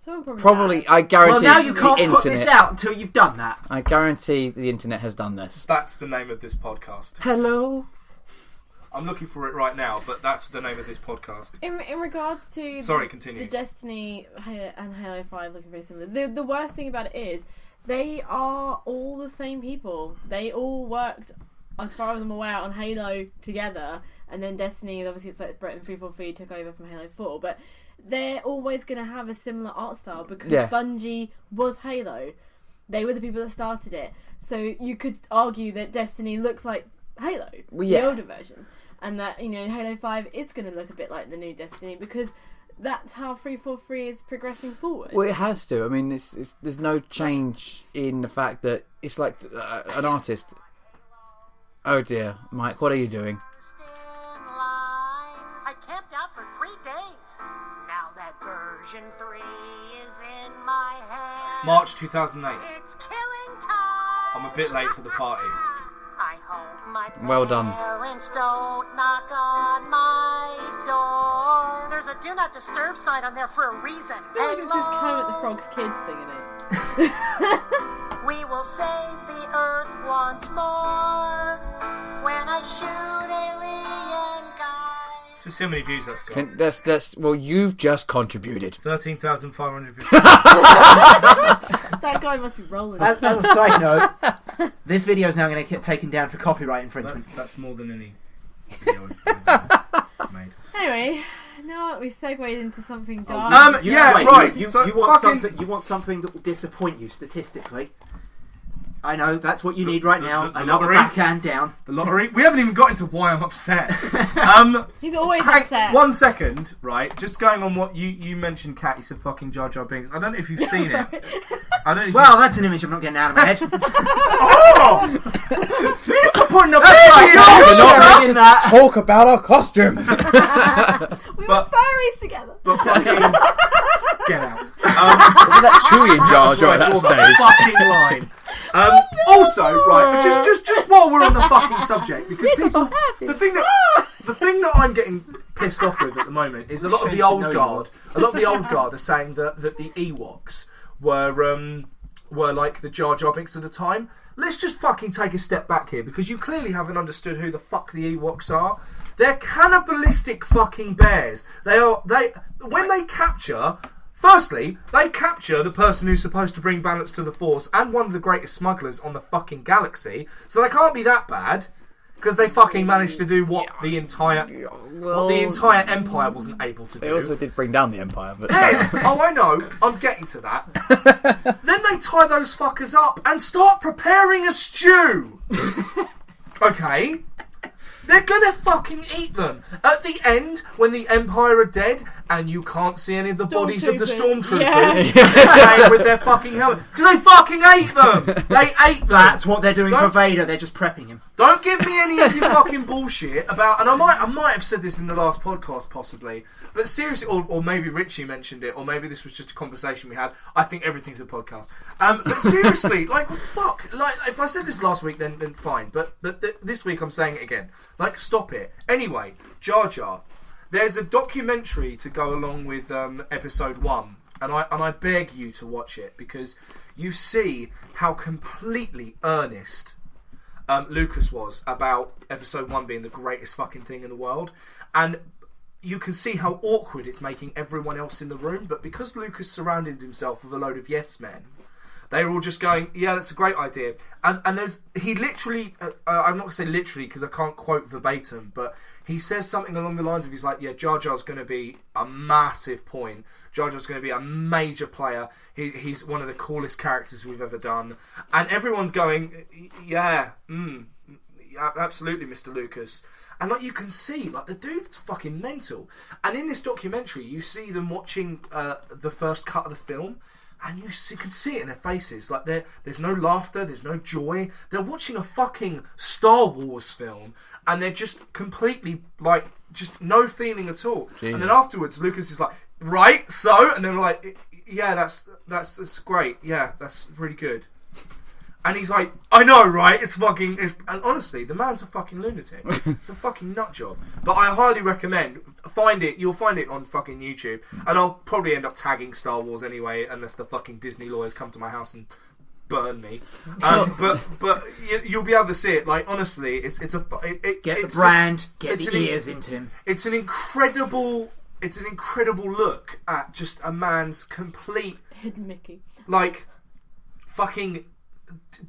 Someone Probably, has. I Well, guarantee now you the can't put internet. this out until you've done that. I guarantee the internet has done this. That's the name of this podcast. Hello. I'm looking for it right now, but that's the name of this podcast. In regards to Sorry, continue. the Destiny and Halo 5 looking very similar. The worst thing about it is they are all the same people. They all worked, as far as I'm aware, on Halo together, and then Destiny, obviously it's like Brett and 343 took over from Halo 4, but they're always going to have a similar art style because Bungie was Halo. They were the people that started it. So you could argue that Destiny looks like Halo, the older version. And that, Halo 5 is going to look a bit like the new Destiny because that's how 343 is progressing forward. Well, it has to. I mean, there's no change in the fact that it's like an artist. Oh dear, Mike, what are you doing? I camped out for 3 days. Now that version 3 is in my head. March 2008. It's killing time. I'm a bit late to the party. I hope my Well done. Parents don't knock on my door. There's a do not disturb sign on there for a reason. I think it's just Kermit the Frog's kids singing it. We will save the earth once more when I shoot alien guys. Just see how many views that's got. That's well, you've just contributed. 13,500 views. That guy must be rolling. As a side note, this video is now going to get taken down for copyright infringement. That's more than any video I've made. Anyway, now that we segued into something dark. You So want fucking- something. You want something that will disappoint you statistically. I know that's what you need right now. the Another lottery? backhand down. The lottery. We haven't even got into why I'm upset. He's always Hang, upset. 1 second, right? Just going on what you mentioned, Kat. You said fucking Jar Jar Binks. I don't know if you've seen it. Sorry. I don't know. If Well, you've that's an image I'm not getting out of my head. Oh! Please stop putting a That's baby in not the good. shot! In that. Talk about our costumes. We were But- furries together. But fucking get out. Isn't that Chewie in Jar Jar at that Draw the stage? fucking line. Also, right, just while we're on the fucking subject, because people, the thing that I'm getting pissed off with at the moment is a lot of the old guard. A lot of the old guard are saying that the Ewoks were like the Jar Jar Binks of the time. Let's just fucking take a step back here, because you clearly haven't understood who the fuck the Ewoks are. They're cannibalistic fucking bears. When they capture. Firstly, they capture the person who's supposed to bring balance to the Force and one of the greatest smugglers on the fucking galaxy, so they can't be that bad, because they fucking managed to do what the entire Empire wasn't able to do. They also did bring down the Empire, but Oh, I know. I'm getting to that. Then they tie those fuckers up and start preparing a stew. Okay? They're gonna fucking eat them. At the end, when the Empire are dead and you can't see any of the bodies of the Stormtroopers. Stormtroopers playing with their fucking helmet, because they fucking ate them. They ate them. That's what they're doing for Don't- Vader. They're just prepping him. Don't give me any of your fucking bullshit about. And I might have said this in the last podcast, possibly, but seriously, or maybe Richie mentioned it, or maybe this was just a conversation we had. I think everything's a podcast. But seriously, like, what the fuck? Like, if I said this last week, then fine. But this week I'm saying it again. Like, stop it. Anyway, Jar Jar. There's a documentary to go along with episode 1, and I beg you to watch it, because you see how completely earnest Lucas was about episode 1 being the greatest fucking thing in the world, and you can see how awkward it's making everyone else in the room. But because Lucas surrounded himself with a load of yes men, they were all just going, yeah, that's a great idea. And he literally, I'm not going to say literally because I can't quote verbatim, but he says something along the lines of, he's like, yeah, Jar Jar's going to be a massive point. Jar Jar's going to be a major player. He's one of the coolest characters we've ever done. And everyone's going, yeah, absolutely, Mr. Lucas. And like, you can see, like, the dude's fucking mental. And in this documentary, you see them watching the first cut of the film, and you can see it in their faces. Like, there's no laughter, there's no joy. They're watching a fucking Star Wars film, and they're just completely, like, just no feeling at all. Jesus. And then afterwards, Lucas is like, right, so? And then we're like, yeah, that's great. Yeah, that's really good. And he's like, I know, right? It's fucking... And honestly, the man's a fucking lunatic. It's a fucking nut job. But I highly recommend... Find it. You'll find it on fucking YouTube. And I'll probably end up tagging Star Wars anyway, unless the fucking Disney lawyers come to my house and burn me. But you'll be able to see it. Like, honestly, it's a... Get it's the brand. just- Get it's the an- ears into him. It's an incredible... It's an incredible look at just a man's complete... Hidden Mickey. like, fucking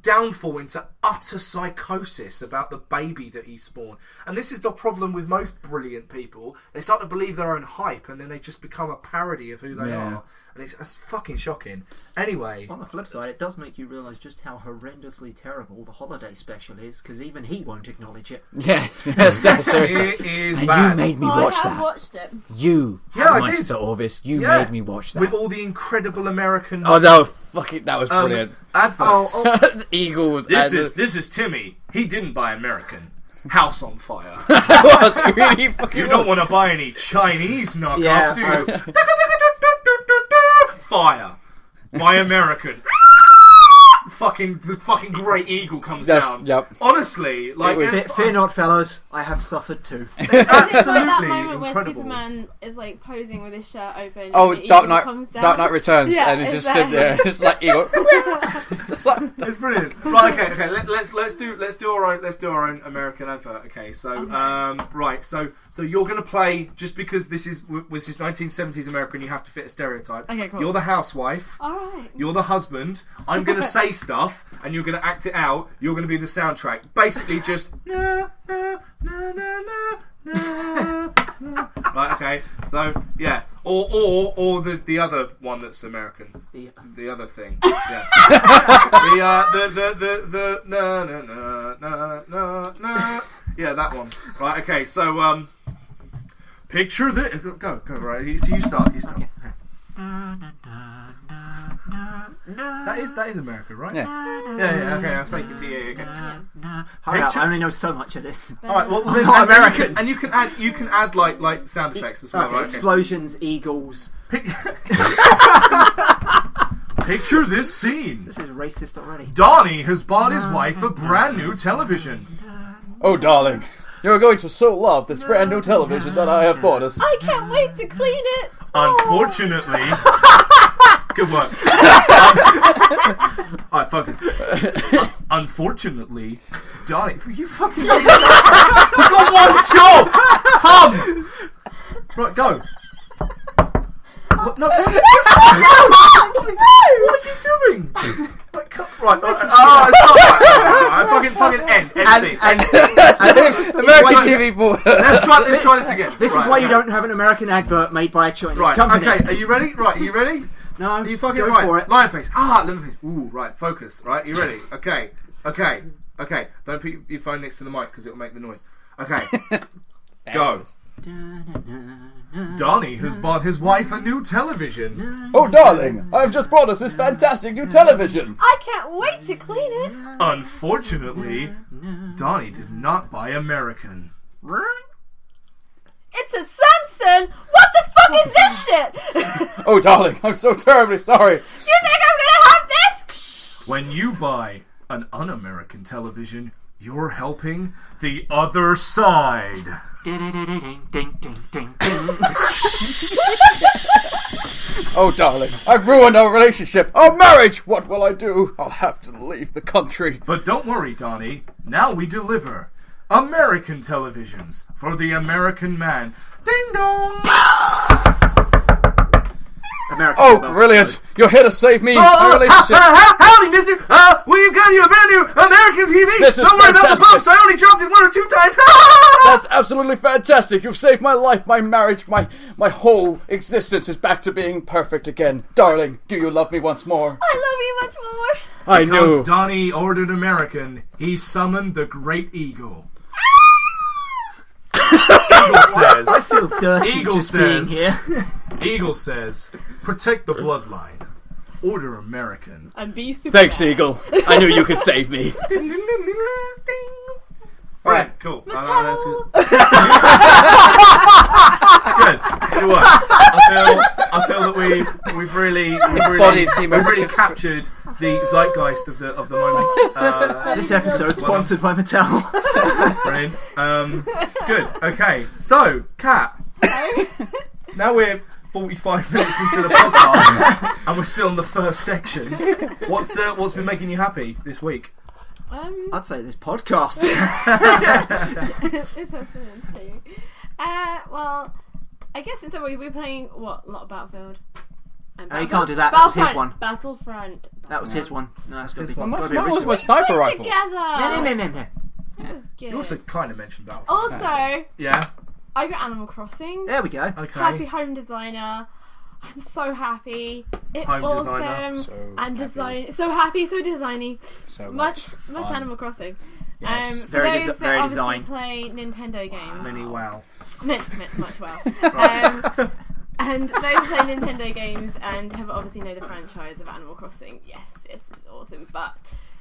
downfall into utter psychosis about the baby that he spawned. And this is the problem with most brilliant people. They start to believe their own hype, and then they just become a parody of who they are. And it's fucking shocking. Anyway, On the flip side, it does make you realise just how horrendously terrible the holiday special is, because even he won't acknowledge it. yeah, seriously. it is And bad. you made me I watch have that. watched it. You, Yeah, I Meister did. Orvis, you Yeah. made me watch that. With all the incredible American Oh, that was brilliant. adverts. The Eagles. This and is Timmy. He didn't buy American. House on fire. it really fucking You don't want to buy any Chinese knockoffs, Yeah, do you? Fire. Buy American. the fucking great eagle comes Yes, down. yep. Honestly, like was- Fear not, fellows. I have suffered too. It's like that absolutely moment where incredible. Superman is like posing with his shirt open. Oh, and the Dark eagle Knight, comes down. Dark Knight Returns, Yeah, and it's just exactly. stood there. It's like eagle. It's just like, It's brilliant. Right, okay. Let's do our own American advert. Okay, so right, so you're gonna play just because this is 1970s American. You have to fit a stereotype. Okay, cool. You're the housewife. All right. You're the husband. I'm gonna say stuff, and you're gonna act it out. You're gonna be the soundtrack. Basically, just na na na na na na. Right. Okay. So yeah, or the other one that's American. The other thing. Yeah. the na na na na na. Yeah, that one. Right. Okay. So picture the go right. You start. You start. Okay. That is America, right? Yeah. Okay, I'll say it to you. Okay. Hold up, I only know so much of this. All right. Well, I'm then, not American. and you can add like sound effects as well. Okay, Right? Okay. explosions, eagles. Picture this scene. This is racist already. Donnie has bought his wife a brand new television. oh, darling, you're going to so love this brand new television that I have bought us. I can't wait to clean it. Unfortunately, good work. Alright, focus. Unfortunately, Donnie, you fucking. You got one job. Hum. Right, go. What? No. What are you doing? Right, right. Fucking end scene. American TV boy. Let's try this again. This is why you don't have an American advert made by a Chinese Right, company. okay, are you ready? Right, are you ready? No, Are you fucking go right? for it. Lion face. Lion face. Ooh, right, focus. Right, you ready? Okay. Don't put your phone next to the mic because it will make the noise. Okay. Go. Donnie has bought his wife a new television. Oh, darling, I've just brought us this fantastic new television. I can't wait to clean it. Unfortunately, Donnie did not buy American. It's a Samsung. What the fuck is this shit? Oh, darling, I'm so terribly sorry. You think I'm gonna have this? When you buy an un-American television, you're helping the other side. Oh, darling, I've ruined our relationship, our marriage. What will I do? I'll have to leave the country. But don't worry, Donnie. Now we deliver American televisions for the American man. Ding dong! American Oh, Bell brilliant. Code. You're here to save me, our relationship. Howdy, mister! We've got you a brand new American TV! This is Don't worry about the fantastic. bumps, I only dropped it 1 or 2 times! That's absolutely fantastic. You've saved my life, my marriage, my whole existence is back to being perfect again. Darling, do you love me once more? I love you much more. I Because knew. Donnie ordered American, he summoned the Great Eagle. Eagle says, I feel dirty Eagle just says- being here. Eagle says, protect the bloodline. Order American. And be super. Thanks, Eagle. I knew you could save me. Right, cool. Mattel. Good. Good work. I feel that we've really captured the zeitgeist of the moment. This episode sponsored by Mattel. Brilliant. Good. Okay. So, Kat. Now we're 45 minutes into the podcast, and we're still in the first section. What's been making you happy this week? I'd say this podcast. It's fascinating. Well, I guess instead we're playing a lot of Battlefield. And You can't do that. That was his Battlefront. one. Battlefront. That was his one. No, that's his his one. one. That was my sniper rifle. Together. No. It was good. You also kind of mentioned Battlefield. Also, Yeah. I got Animal Crossing. There we go. Okay. Happy Home Designer. I'm so happy. It's Home awesome. Designer. So And happy. design. So happy, so designy. So much fun. Animal Crossing. Yes. For Very those that very obviously design. play Nintendo games. Mini wow. Much well. And those who play Nintendo games and have obviously know the franchise of Animal Crossing, yes, it's awesome. But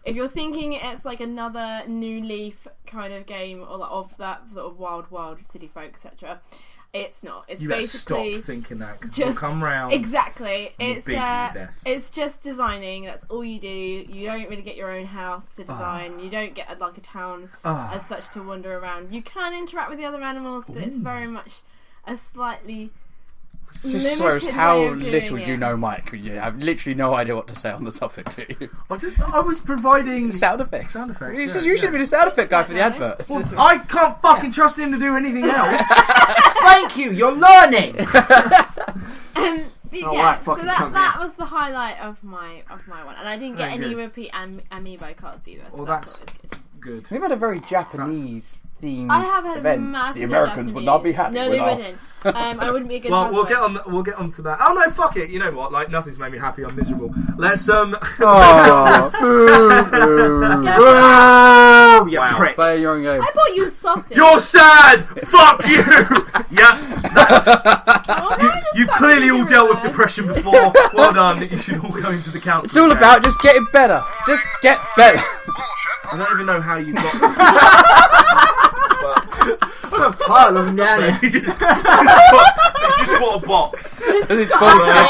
if you're thinking it's like another New Leaf kind of game or like of that sort of wild city folk, etc., It's not. It's You better stop basically thinking that, because we'll just come round. exactly. and It's beat you to death. it's just designing. That's all you do. You don't really get your own house to design. You don't get like a town as such to wander around. You can interact with the other animals, but it's very much a slightly It just limited shows way how of doing little it. you know, Mike. You have literally no idea what to say on the topic, do you? I was providing Sound effects. Sound effects, You yeah, should, you should be the sound effect guy for the Yeah. advert. It's just- I can't fucking trust him to do anything else. Thank you. You're learning. But Oh, yeah, right, so fucking that cunt, that yeah. was the highlight of my one, and I didn't get Very any good. repeat amiibo cards either. So Well, that's that's always good. good. We've had a very Japanese themed I have had event. a massive The Americans would not be happy No, with they our... wouldn't. I wouldn't be a good Well, we'll husband. get on to that. Oh no, fuck it. You know what? Like, nothing's made me happy. I'm miserable. Let's Oh, Oh, you Wow. prick. Play your own game. I bought you a sausage. You're sad. Fuck you. Yeah, that's. Oh, no, just You've fuck clearly you, all dealt with man. depression before. Well done. You should all go into the council. It's all again. about just getting better. Just get better. I don't even know how you got. What a pile of nanny. You just bought a box. These bullshit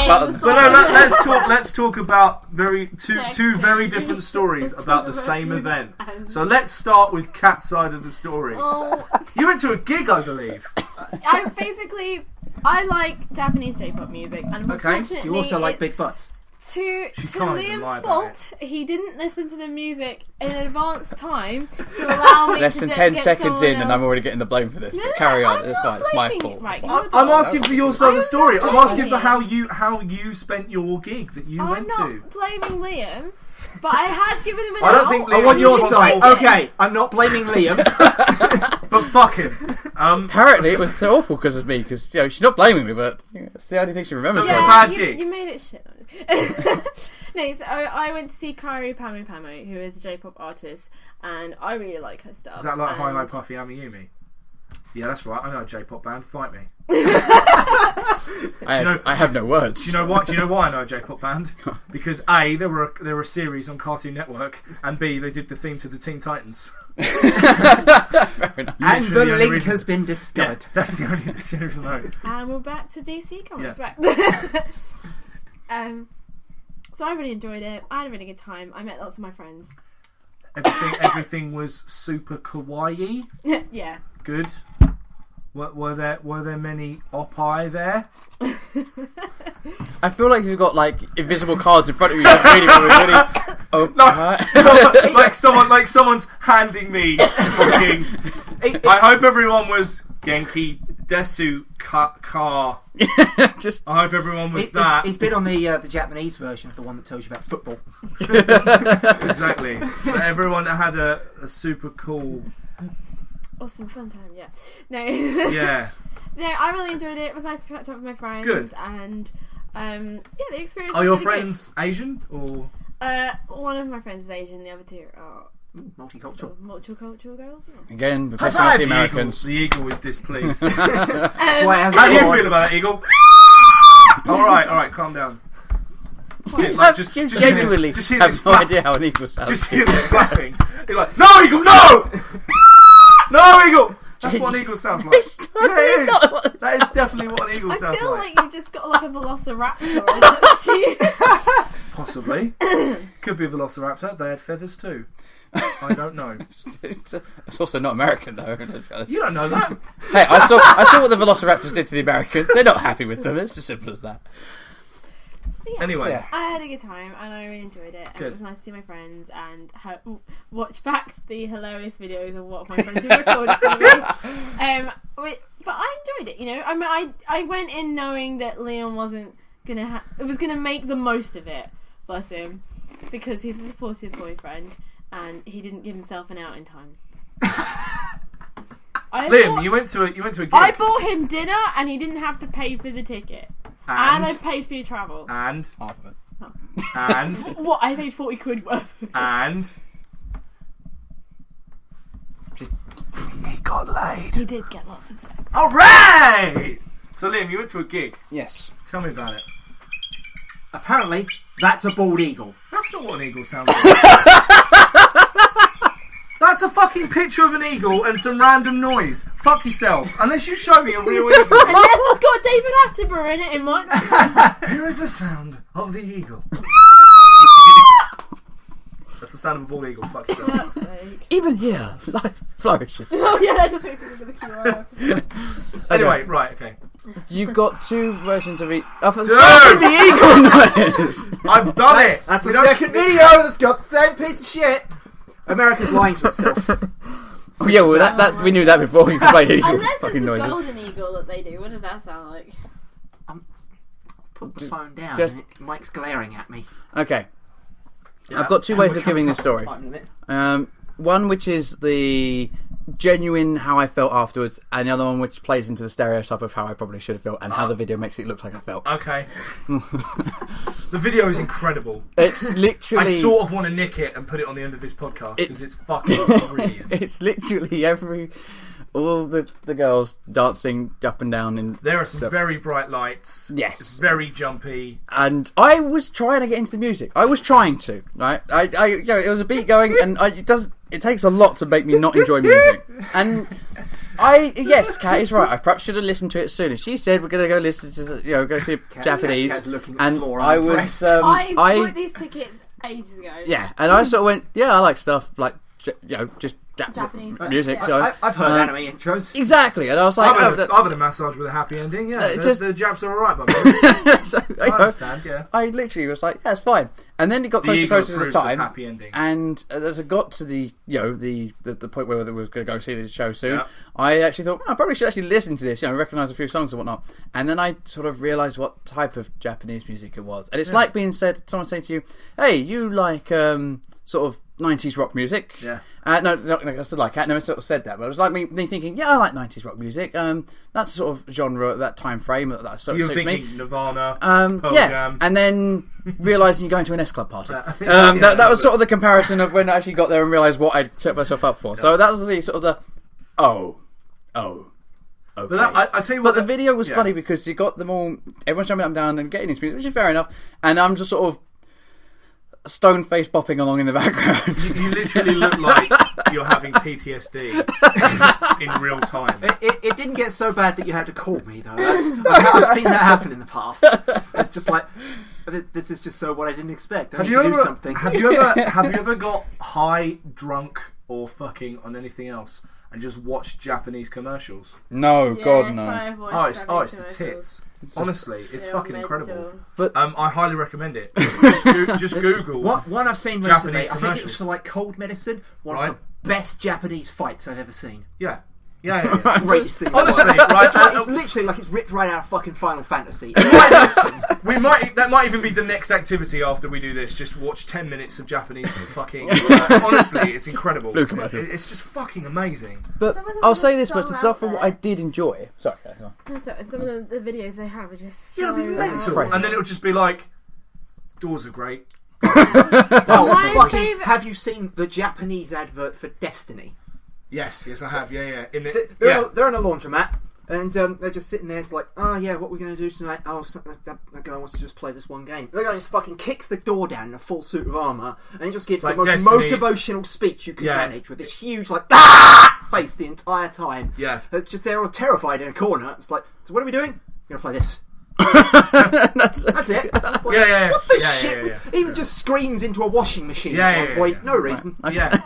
buttons. So no, let's talk about two very different stories about the same event. So let's start with Kat's side of the story. Oh, You went to a gig, I believe. I like Japanese J-pop music, and Okay. unfortunately, You also like big butts. To can't even lie Liam's about fault, he didn't listen to the music in advance time to allow me Less to than get 10 seconds someone in and I'm else. already getting the blame for this. No, But carry on. I'm It's not fine. It's my blaming fault. you. Right, you're I'm the- asking for your side of the story. I'm not asking for blaming how you spent your gig that you I'm went not to. blaming Liam, but I had given him an I don't out. think I'm on Liam's your responsible. side. Okay, I'm not blaming Liam. But fuck him. Apparently it was so awful because of me, because she's not blaming me, but it's the only thing she remembers. So- from a it. bad you, gig. you made it shit. No, so I went to see Kaoru Pamupamo, who is a J-pop artist, and I really like her stuff. Is that like and Hi Lo Puffy Amiyumi? Yeah, that's right. I know a J-pop band. Fight me. I have no words. Do you know what? Do you know why I know a J-pop band? Because A, there were a series on Cartoon Network, and B, they did the theme to the Teen Titans. Fair enough. And the Literally only link reason- has been Yeah, discovered. that's the only reason I know. And we're back to DC Comics, Yeah. right? So I really enjoyed it. I had a really good time. I met lots of my friends. Everything was super kawaii. Yeah. Good. Were there many oppai there? I feel like you've got like invisible cards in front of you. Really. Oh, like someone's handing me fucking. I hope everyone was Genki Desu Ka. just I hope everyone was that. He's been on the Japanese version of the one that tells you about football. Exactly. But everyone had a super cool. Awesome fun time, yeah. No. Yeah. No, I really enjoyed it. It was nice to catch up with my friends. Good. And yeah, the experience Are was your really friends Asian or? good. One of my friends is Asian, the other two are Multicultural. sort of multicultural girls. again, we're High pissing off five, the Eagle. Americans. The eagle is displeased. That's why it has How do you a feel about it, Eagle? all right, calm down. Just hear, You just genuinely just hear have this no flap. idea how an eagle sounds. Just hear this flapping. You're like, no, Eagle, no! No, Eagle! That's what an eagle sounds like. Yeah, it is. That is definitely what an eagle I sounds feel like. like you've just got like a velociraptor on she... Possibly. Could be a velociraptor. They had feathers too. I don't know. It's also not American though. To be honest. You don't know that. Hey, I saw what the Velociraptors did to the Americans. They're not happy with them. It's as simple as that. Yeah. Anyway. Yeah. I had a good time and I really enjoyed it. And Good. it was nice to see my friends and watch back the hilarious videos of what my friends have recorded for me. But I enjoyed it, you know. I mean, I went in knowing that Leon wasn't gonna was gonna make the most of it, bless him, because he's a supportive boyfriend and he didn't give himself an out in time. Liam, you went to a gig. I bought him dinner and he didn't have to pay for the ticket. And I paid for your travel. And Half of it. and What? I paid 40 quid worth. and he got laid. He did get lots of sex. All right. So Liam, you went to a gig. Yes. Tell me about it. Apparently, that's a bald eagle. That's not what an eagle sounds like. That's a fucking picture of an eagle and some random noise. Fuck yourself. Unless you show me a real eagle. Unless it's got David Attenborough in it might. Here is the sound of the eagle. That's the sound of a bald eagle. Fuck yourself. For fuck's sake. Even here, life flourishes. Oh yeah, that's just makes me think of the QR. Anyway, right, okay. You got two versions of each. Dude! The eagle noise. I've done it. That's We a don't- second video that's got the same piece of shit. America's lying to itself. Oh, yeah, well, that we knew that before. You could play eagle Unless it's fucking a noises. golden eagle that they do. What does that sound like? Put the phone down. Just- And Mike's glaring at me. Okay, Yeah. I've got two ways of giving this story. Time limit. One which is the genuine how I felt afterwards, and the other one which plays into the stereotype of how I probably should have felt and how the video makes it look like I felt. Okay. The video is incredible. It's literally. I sort of want to nick it and put it on the end of this podcast because it's fucking brilliant. It's literally all the girls dancing up and down in. There are some very bright lights. Yes. It's very jumpy. And I was trying to get into the music. I was trying to, right? It was a beat going, and it takes a lot to make me not enjoy music. And yes, Kat is right. I perhaps should have listened to it sooner. She said we're going to go listen to, go see Japanese. Kat's looking at the And floor, I I'm was, impressed. I bought these tickets ages ago. yeah, and I sort of went, yeah, I like stuff like, just Japanese music. yeah. So I've heard anime intros. exactly, and I was like, I've had a massage with a happy ending. Yeah, the Japs are alright, but so, I understand. Yeah. I literally was like, yeah, it's fine. And then it got The closer eagle to the approves of time, happy ending. and as I got to the point where we were going to go see the show soon, Yeah. I actually thought I probably should actually listen to this, recognise a few songs and whatnot. And then I sort of realised what type of Japanese music it was, and it's like someone saying to you, "Hey, you like sort of 90s rock music?" Yeah. No, I still like it. No, I sort of said that, but it was like me thinking, yeah, I like 90s rock music. That's the sort of genre, that time frame that sort of You're suits me. thinking Nirvana, Pearl Yeah, Jam. and then realising you're going to an S Club party. Yeah, That was sort of the comparison of when I actually got there and realised what I'd set myself up for. So that was the sort of the okay. But I tell you what, But the video was yeah. funny because you got them all, everyone's jumping up and down and getting this music, which is fair enough. And I'm just sort of stone face bopping along in the background. You literally look like you're having PTSD in real time. It didn't get so bad that you had to call me though. I've seen that happen in the past. It's just like this is just so what I didn't expect. I need to do something. Have you ever got high, drunk, or fucking on anything else and just watched Japanese commercials? No, God, Yes, no. I've watched Oh, it's Japanese the commercials. tits. Honestly, it's They are fucking mental. incredible. But I highly recommend it. Just Google. One I've seen Japanese recently, I think it commercials. was for like cold medicine. One Right. of the best Japanese fights I've ever seen. Yeah. Yeah. Greatest thing. Honestly, ever. right? It's literally like it's ripped right out of fucking Final Fantasy. That might even be the next activity after we do this. Just watch 10 minutes of Japanese fucking. Honestly, it's incredible. Blue commercial. It's just fucking amazing. But Some of them I'll are say this so much: the stuff out what there. I did enjoy. Sorry, go on. Some of the videos they have are just Yeah, so it'll be mental. crazy. And then it'll just be like, doors are great. Oh, My fucking, favourite- have you seen the Japanese advert for Destiny? Yes, I have. Yeah. In They're, the, they're in a laundromat, and they're just sitting there. It's like, oh yeah, what we're going to do tonight? Oh, that guy wants to just play this one game. The guy just fucking kicks the door down in a full suit of armour, and he just gives Like the most Destiny. motivational speech you can Yeah. manage with this huge like face the entire time. Yeah. It's just they're all terrified in a corner. It's like, so what are we doing? We're gonna play this. That's it. It's like, Yeah. What the Yeah, shit? yeah. He even just screams into a washing machine Yeah, at one yeah, point. yeah. No reason. Yeah.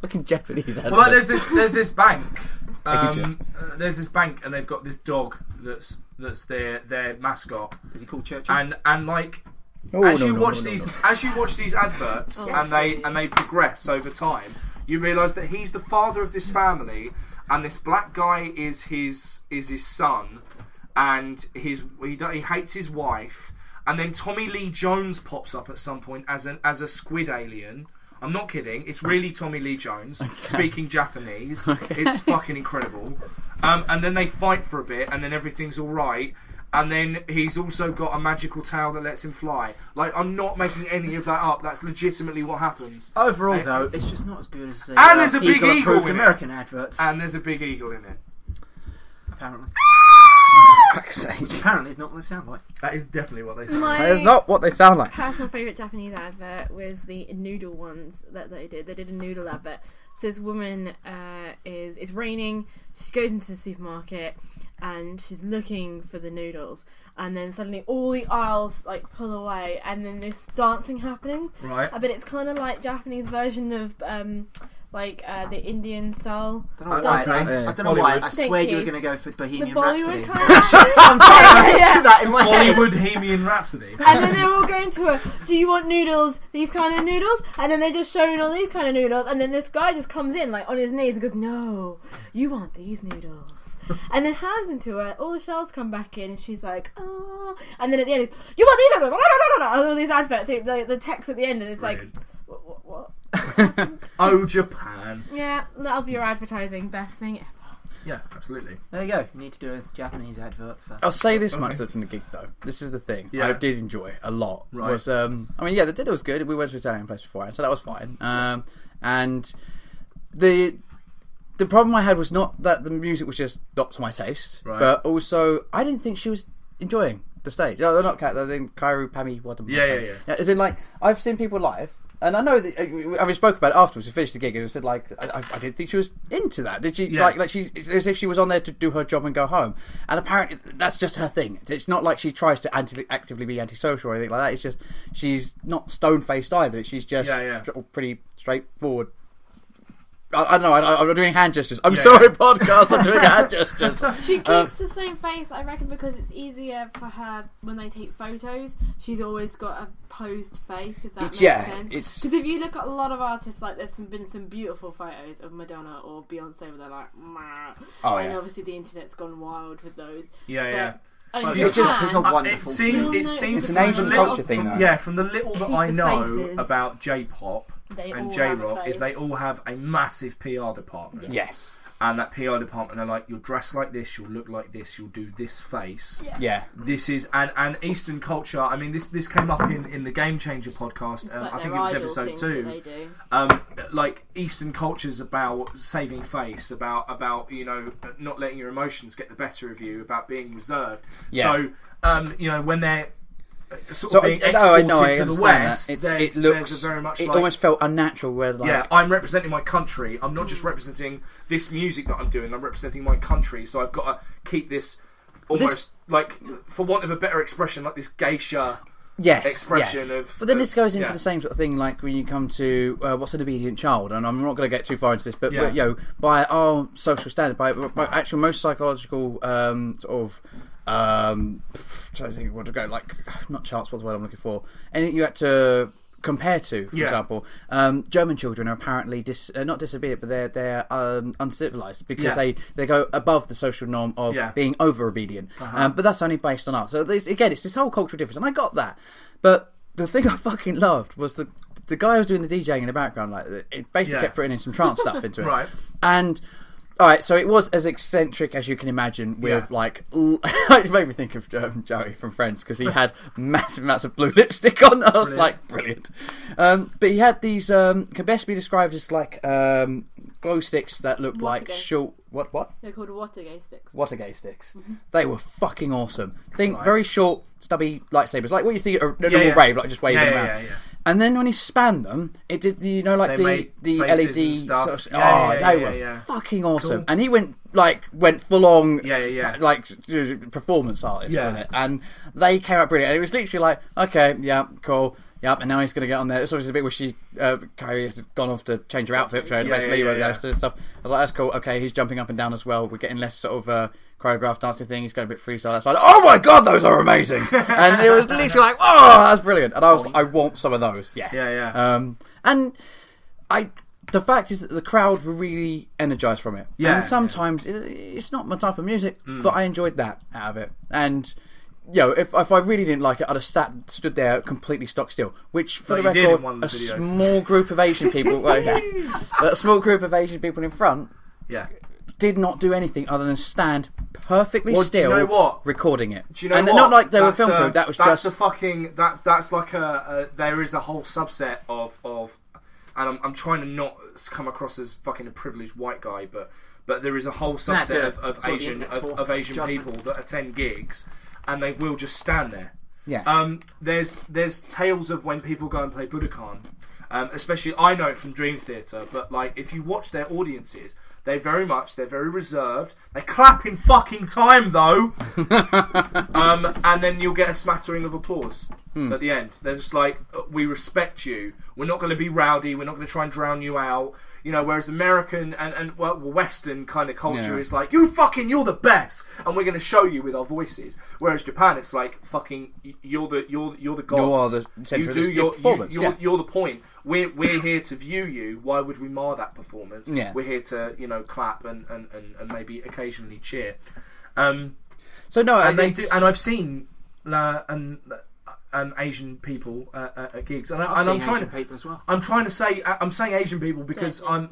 Fucking Japanese. Well, like, there's this bank. Asia. There's this bank, and they've got this dog that's their mascot, Is he called Churchill? and like. Oh, As no, you no, watch no, no, these, no. as you watch these adverts, Yes. and they progress over time, you realise that he's the father of this family, and this black guy is his son, and he hates his wife, and then Tommy Lee Jones pops up at some point as a squid alien. I'm not kidding. It's really Tommy Lee Jones speaking Japanese. It's fucking incredible. And then they fight for a bit, and then everything's all right. And then he's also got a magical tail that lets him fly. Like, I'm not making any of that up. That's legitimately what happens. Overall, though, it's just not as good as the And there's a big eagle approved in it. American adverts. And there's a big eagle in it. Apparently. fuck's sake. Apparently, it's not what they sound like. That is definitely what they say. My That is not what they sound like. personal favourite Japanese advert was the noodle ones that they did. They did a noodle advert. So this woman it's raining. She goes into the supermarket and she's looking for the noodles. And then suddenly all the aisles like pull away, and then this dancing happening. Right. But it's kind of like Japanese version of the Indian style. I don't know why. dancing. I don't know why. I Thank swear you. you were going to go for The Bohemian Bollywood Rhapsody. kind of. Do that in my head. Bollywood Rhapsody. And then they're all going to her, do you want noodles, these kind of noodles? And then they're just showing all these kind of noodles, and then this guy just comes in like on his knees and goes, no, you want these noodles. And then hands them to her, all the shells come back in, and she's like, oh. And then at the end, you want these noodles? And all these adverts, the text at the end, and it's Brilliant. like, what? Oh, Japan. Yeah, love your advertising, best thing ever. Yeah, absolutely. There you go. You need to do a Japanese advert for. I'll say this much Okay. that's in the gig though. This is the thing Yeah. I did enjoy a lot. Right. Was the dinner was good. We went to an Italian place beforehand, so that was fine. And the problem I had was not that the music was just not to my taste, Right. but also I didn't think she was enjoying the stage. No, not Kat. They're in Kairu Pami. What? Yeah. As in, like, I've seen people live, and I know that I mean, spoke about it afterwards. We finished the gig, and I said, like, I didn't think she was into that. Did she? Yeah. Like she, as if she was on there to do her job and go home. And apparently, that's just her thing. It's not like she tries to actively be antisocial or anything like that. It's just she's not stone faced either. She's just pretty straightforward. I don't know. I'm doing hand gestures. I'm sorry, podcast. I'm doing hand gestures. She keeps the same face, I reckon, because it's easier for her when they take photos. She's always got a posed face, if that makes sense. Because if you look at a lot of artists, like there's been some beautiful photos of Madonna or Beyonce where they're like, meh. And obviously the internet's gone wild with those. Yeah. It's a wonderful. It seems It's an Asian culture thing, though. Yeah, from the little that Keep I the know faces. about J-pop They and all J-rock have a is they face. all have a massive PR department. Yes. And that PR department are like, you'll dress like this, you'll look like this, you'll do this face. Yeah. This is and Eastern culture. I mean, this came up in the Game Changer podcast. It's like I think their it was idol episode things 2. that they do. Like Eastern culture's about saving face, about not letting your emotions get the better of you, about being reserved. Yeah. So when they're sort of being exported to the West, it there's looks a very much it like, almost felt unnatural. Where like I'm representing my country. I'm not just representing this music that I'm doing. I'm representing my country. So I've got to keep this almost like, for want of a better expression, like this geisha expression of. But then this goes into the same sort of thing, like when you come to What's an Obedient Child, and I'm not going to get too far into this, but by our social standard, by actual most psychological sort of. Trying to think what to go, like, not charts, what's the word I'm looking for? Anything you had to compare to, for example, German children are apparently not disobedient, but they're uncivilized because they go above the social norm of being over obedient. But that's only based on us. So again, it's this whole cultural difference, and I got that. But the thing I fucking loved was the guy who was doing the DJing in the background. Like, it basically kept putting in some trance stuff into it, Right. and. Alright, so it was as eccentric as you can imagine with, like... It made me think of Joey from Friends, because he had massive amounts of blue lipstick on. I was like, brilliant. But he had these, can best be described as, like, glow sticks that looked like short... What? They're called Watergate sticks. Watergate sticks. They were fucking awesome. Very short, stubby lightsabers, like what you see at a normal rave, like just waving around. Yeah. And then when he spanned them, it did the They the made LED faces and stuff. sort of, they were fucking awesome. Cool. And he went full on like performance artist with it, and they came out brilliant. And it was literally like, okay, yeah, cool. Yep, and now he's going to get on there. It's obviously a bit where Kyrie had gone off to change her outfit for basically stuff. I was like, that's cool. Okay, he's jumping up and down as well. We're getting less sort of choreographed dancing thing. He's going a bit freestyle. That's like, oh my god, those are amazing! And it was literally like, oh, that's brilliant. And I was, I want some of those. Yeah. And the fact is that the crowd were really energised from it. Yeah. And sometimes it's not my type of music, but I enjoyed that out of it. And if I really didn't like it, I'd have stood there completely stock still. Which, for the record, a small group of Asian people, a small group of Asian people in front, did not do anything other than stand perfectly still, do you know what? recording it. Do you know and what? not like they were film crew. That was that's just a fucking that's like there is a whole subset of and I'm trying to not come across as fucking a privileged white guy, but but there is a whole subset good. of That's what the Asian internet's for. of Asian Judgment. people that attend gigs, and they will just stand there. Yeah. There's tales of when people go and play Budokan. Especially, I know it from Dream Theater, but like if you watch their audiences, they're very reserved. They clap in fucking time though, and then you'll get a smattering of applause at the end. They're just like, we respect you. We're not going to be rowdy. We're not going to try and drown you out. You know, whereas American and Western kind of culture is like, you're the best, and we're going to show you with our voices. Whereas Japan, it's like, fucking, you're the gods. You are the centre of this performance. You're the point. We're here to view you. Why would we mar that performance? Yeah. We're here to clap and maybe occasionally cheer. So no, And they do, and I've seen Asian people at gigs, and I'm trying to people as well. I'm trying to say I'm saying Asian people because I'm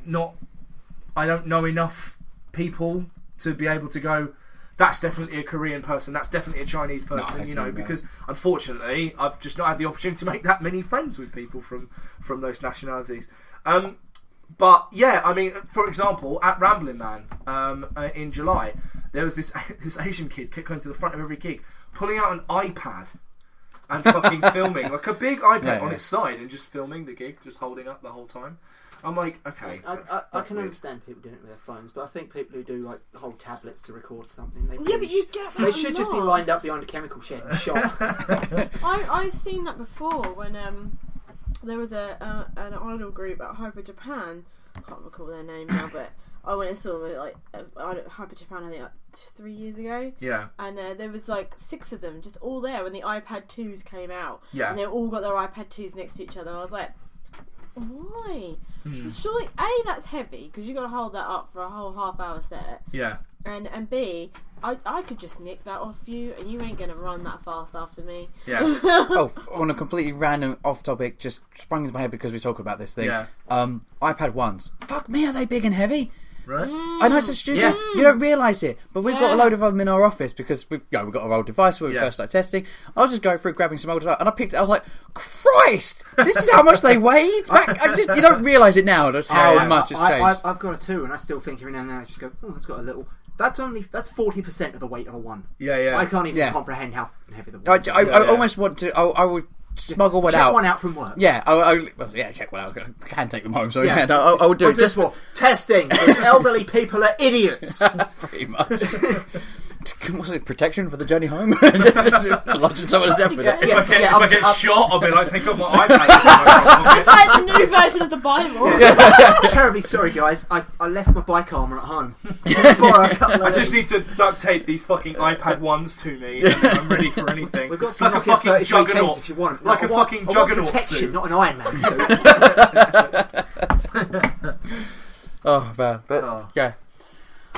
not, I don't know enough people to be able to go, that's definitely a Korean person, that's definitely a Chinese person, because unfortunately I've just not had the opportunity to make that many friends with people from those nationalities. But yeah, I mean, for example, at Ramblin' Man in July, there was this Asian kid kept going to the front of every gig, pulling out an iPad and fucking filming, like a big iPad on its side, and just filming the gig, just holding up the whole time. I'm like, okay. I that's can weird. understand people doing it with their phones, but I think people who do like hold tablets to record something, But you get they should just be lined up behind a chemical shed and shot. I've seen that before when there was an idol group at Hyper Japan. I can't recall their name now, but I went and saw them like Hyper Japan, I think like 3 years ago. Yeah. And there was like 6 of them just all there when the iPad 2s came out. Yeah. And they all got their iPad 2s next to each other. I was like, why? Because surely A, that's heavy because you got to hold that up for a whole half-hour set. Yeah. And B, I could just nick that off you, and you ain't gonna run that fast after me. Yeah. Oh, on a completely random off topic, just sprung into my head because we talk about this thing. Yeah. iPad 1s. Fuck me, are they big and heavy? Right. I know it's a stupid. Yeah. You don't realise it, but we've got a load of them in our office because we've got our old device when we Yeah. first started testing. I was just going through grabbing some old stuff, and I picked it. I was like, Christ, this is how much they weighed. You don't realise it now. Just how much it's changed. I've got a 2, and I still think every now and then I just go, oh, that's got a little. That's 40% of the weight of a 1. Yeah. I can't even Yeah. comprehend how heavy the 1 is. I almost want to. I would smuggle one Check out. one out from work. Yeah, check one out. I can take them home, so Yeah. I would do What's it. this for? Testing. Those elderly people are idiots. Pretty much. Was it protection for the journey home? Just lodging someone to death with it. If I get shot, I'll be like, take up my iPad. It's like the new version of the Bible. Terribly sorry, guys. I left my bike armour at home. I just need to duct tape these fucking iPad 1s to me, and I'm ready for anything. We've got some like a Nokia fucking 3310s juggernaut, if you want. like a fucking juggernaut protection, suit. not an Iron Man suit. Oh man, but yeah.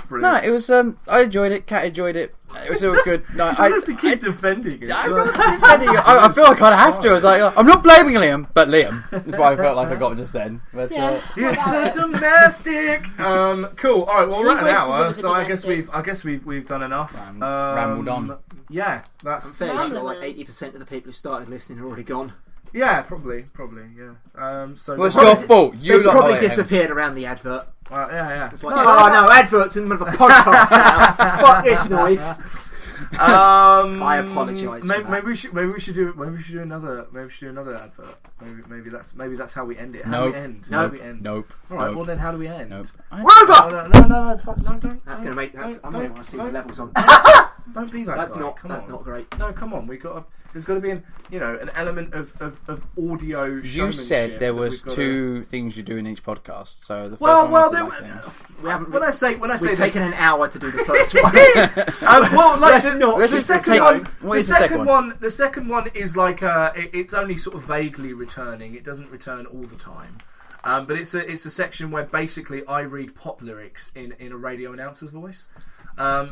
Brilliant. No, it was. I enjoyed it. Kat enjoyed it. It was all good. No, I have to keep defending it. I feel like I'd have to. I was like, I'm not blaming Liam, but Liam. That's what I felt like I got just then. But, It's a domestic. Cool. All right. Well, we're at an wishes it hour, was a so I guess domestic. we've done enough. Rambled on. Yeah, that's I'm fairly Random. sure like 80% of the people who started listening are already gone. yeah, probably, yeah. So Well, it's your fault. You They probably lot- disappeared around the advert. yeah. It's like, no, adverts in the middle of a podcast now. Fuck this noise. I apologise. Maybe we should do another advert. Maybe that's how we end it. How do we end? How do we end? Nope. All right. Well, then how do we end? Nope. Rover! No, fuck, no, don't. That's going to make. I'm going to want to see the levels on. Don't be that That's guy. not. Come That's on. not great. No, come on. There's got to be an element of audio. You said showmanship there that was we've gotta- 2 things you do in each podcast. So the first Well, one was the there- light things. We haven't. When I say We've taken an hour to do the first one. well, like let's the just second take- one. what The is the second second one? The second one is like it's only sort of vaguely returning. It doesn't return all the time. But it's a section where basically I read pop lyrics in a radio announcer's voice.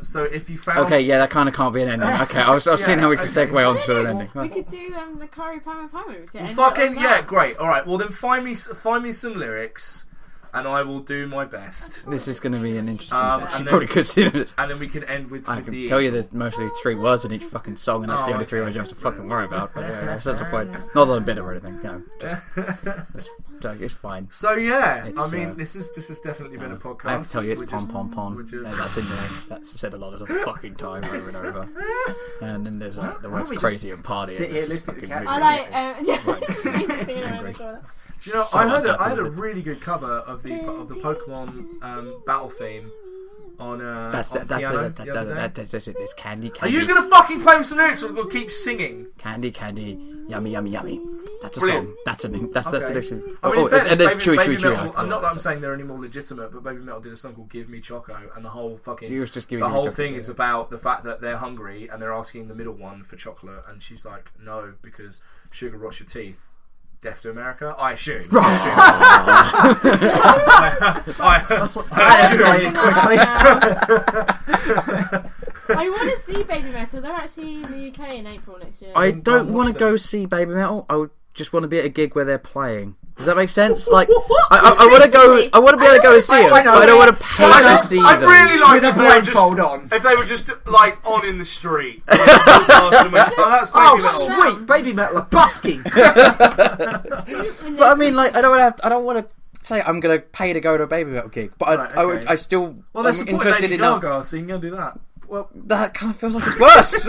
So if you found Okay, yeah, that kind of can't be an ending. Okay, I was seeing how we could segue on to an ending. We could do the Curry Pama Pama. fucking yeah, great. All right, well then find me some lyrics. and I will do my best. This is going to be an interesting. And She then- probably could see it. And then we can end with, I with can the. tell you there's mostly 3 words in each fucking song, and that's the Oh, only 3 okay. words you have to fucking worry about. But yeah, that's such a point. Not that I'm bitter or anything. No, it's fine. So yeah, It's, I mean, this has definitely been a podcast. I have to tell you, it's We're pom just- pom pom. we're just- Yeah, that's in there. That's said a lot of the fucking time over and over. And then there's the words we just crazy and party. sit and here it's listening to fucking cats really- I like. Singing around the corner. Do you know, So I heard unhappy I had a with it. really good cover of the Pokemon battle theme on That's on piano the other day. that's it. There's candy, Are candy. you gonna fucking play with some lyrics, or gonna keep singing? Candy, candy, yummy, yummy, yummy. That's a Brilliant. song. That's the Okay. lyric. I mean, in fairness, and there's Baby, chewy, Baby chewy, Metal. chewy. Not that I'm saying they're any more legitimate, but Baby Metal did a song called "Give Me Choco," and the whole fucking He was just giving the you whole chocolate, thing yeah. is about the fact that they're hungry and they're asking the middle one for chocolate, and she's like, "No, because sugar rots your teeth." Deaf to America, I assume. I want to see Baby Metal. They're actually in the UK in April next year. I don't want to watch go them. see Baby Metal. I would just want to be at a gig where they're playing. Does that make sense? Like, I want to go. I want to be able to go and see them, but I don't want to pay to see I'd them. really like With a if they were just blindfold on. if they were just like on in the street. Like, oh, that's Oh, Baby Metal. sweet! Baby Metal are busking! But I mean, like, I don't want to say I'm going to pay to go to a Baby Metal gig, but Right, I would. okay. I still. Well, they're I'm supporting interested Lady enough. Gaga, so you can go do that. Well, That kind of feels like it's worse.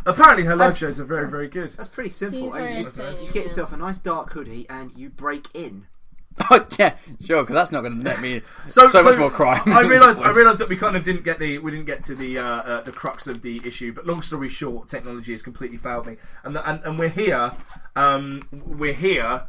Apparently, her live shows are very, very good. that's pretty simple. He's very You entertaining, get yeah. yourself a nice dark hoodie and you break in. Oh, yeah, sure, because that's not going to net me So much more crime. I realised that we kind of didn't get to the crux of the issue. But long story short, technology has completely failed me, and we're here. We're here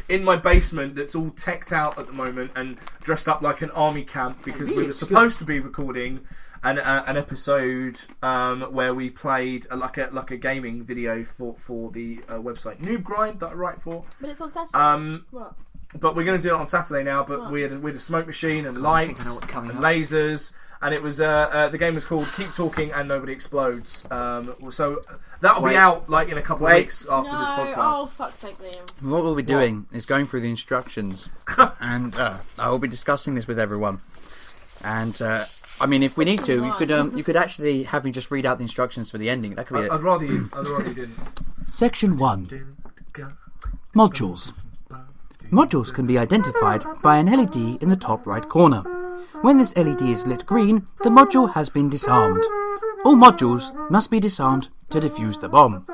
in my basement that's all teched out at the moment and dressed up like an army camp because we were supposed to be recording an episode where we played like a gaming video for the website Noob Grind that I write for. But it's on Saturday. What? What? But we're going to do it on Saturday now. But What? we had a smoke machine and I lights know what's coming and up. lasers, and it was the game was called Keep Talking and Nobody Explodes. So that'll be Wait. out like in a couple of Wait. weeks after this No, podcast. oh fuck's sake, Liam. What we'll be doing is going through the instructions, and I will be discussing this with everyone. And I mean, if we need to, you could actually have me just read out the instructions for the ending. That could be I'd rather you didn't. Section 1. Modules. Modules can be identified by an LED in the top right corner. When this LED is lit green, the module has been disarmed. All modules must be disarmed to defuse the bomb.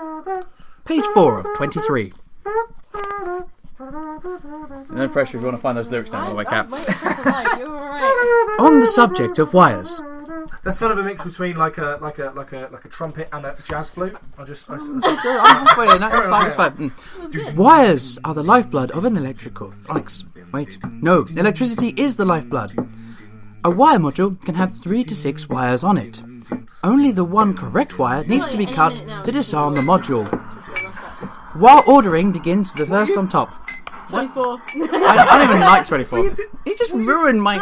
Page 4 of 23. No pressure if you want to find those lyrics down on the way cap. Wait, that's alright, you're alright. On the subject of wires. That's kind of a mix between like a trumpet and a jazz flute. It's fine. It's fine. Wires are the lifeblood of an electronics. Wait, no, electricity is the lifeblood. A wire module can have 3 to 6 wires on it. Only the one correct wire needs to be cut to disarm the module. While ordering begins the first on top. 24. I don't even like 24. He just ruined my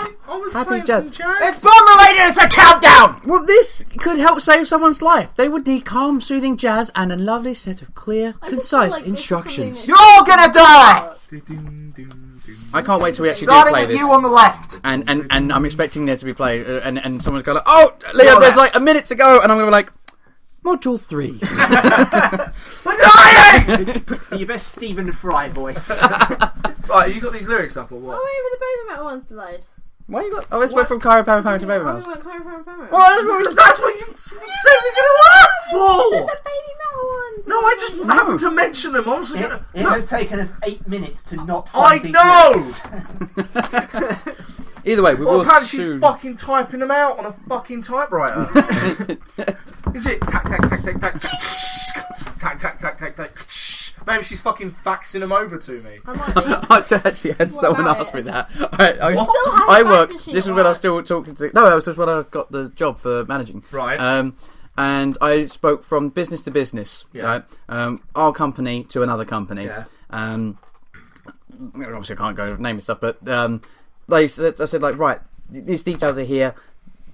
happy jazz. It's Bomberlator! It's a countdown! Well, this could help save someone's life. They would need calm, soothing jazz and a lovely set of clear, I just feel concise like this is instructions. something You're gonna die! I can't wait till we actually do Starting play with this. you on the left. And I'm expecting there to be play, and someone's going like, "Oh, Liam, there's like a minute to go," and I'm going to be like, "Module 3." Your best Stephen Fry voice. Right, you got these lyrics up or what? Oh, wait, with the Baby Metal one slide. Why you got? Oh, let's went from Kyro Power to Baby Oh, Mouse. we went Kyro Power. That's what you said we're going to ask for! The Baby Metal ones. No, I just happened to mention them. I was It, gonna... it has taken us 8 minutes to not I find these know! lyrics. Either way, we Well, will apparently she's soon. fucking typing them out on a fucking typewriter. Is it? Tack, tack, tack, tack, tack. Tack, tack, tack, tack, tack. Maybe she's fucking faxing them over to me. I might be. I actually had What someone about ask it? me that. Still have I a fax work. machine This was at when I was work. still talking to. No, that was just when I got the job for managing. Right. And I spoke from business to business. Yeah. Right. Our company to another company. Yeah. Obviously, I can't go name and stuff, but I said like, right, these details are here.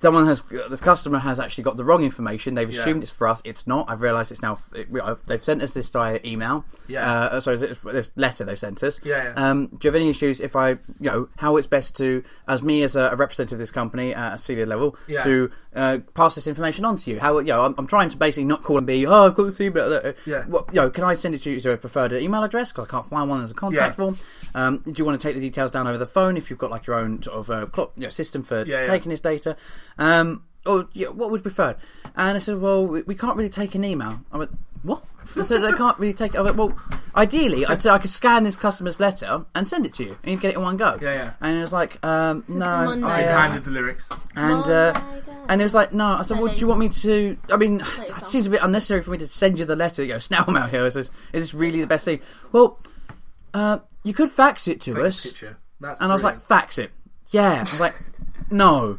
this customer has actually got the wrong information. They've Yeah. assumed it's for us. It's not. I've realised it's now. They've sent us this via email. Yeah. Sorry, this letter they've sent us. Yeah. Do you have any issues if I, how it's best to, as me as a representative of this company at a senior level, Yeah. to pass this information on to you? How, I'm trying to basically not call and be, I've got this email. Yeah. Can I send it to you to a preferred email address? Because I can't find one as a contact form. Do you want to take the details down over the phone if you've got like your own sort of system for taking this data? Or what would be preferred? And I said, well, we can't really take an email. I went, what? They said they can't really take it. I went, well, ideally, I'd say I could scan this customer's letter and send it to you, and you'd get it in one go. Yeah. And it was like, no. Monday. I handed the lyrics. And it was like, no. I said, well, do you want me to? I mean, it seems a bit unnecessary for me to send you the letter. Snail mail here. Is this really the best thing? Well, you could fax it to us. Picture. That's And I was like, brilliant. fax it. Yeah. I was like, no.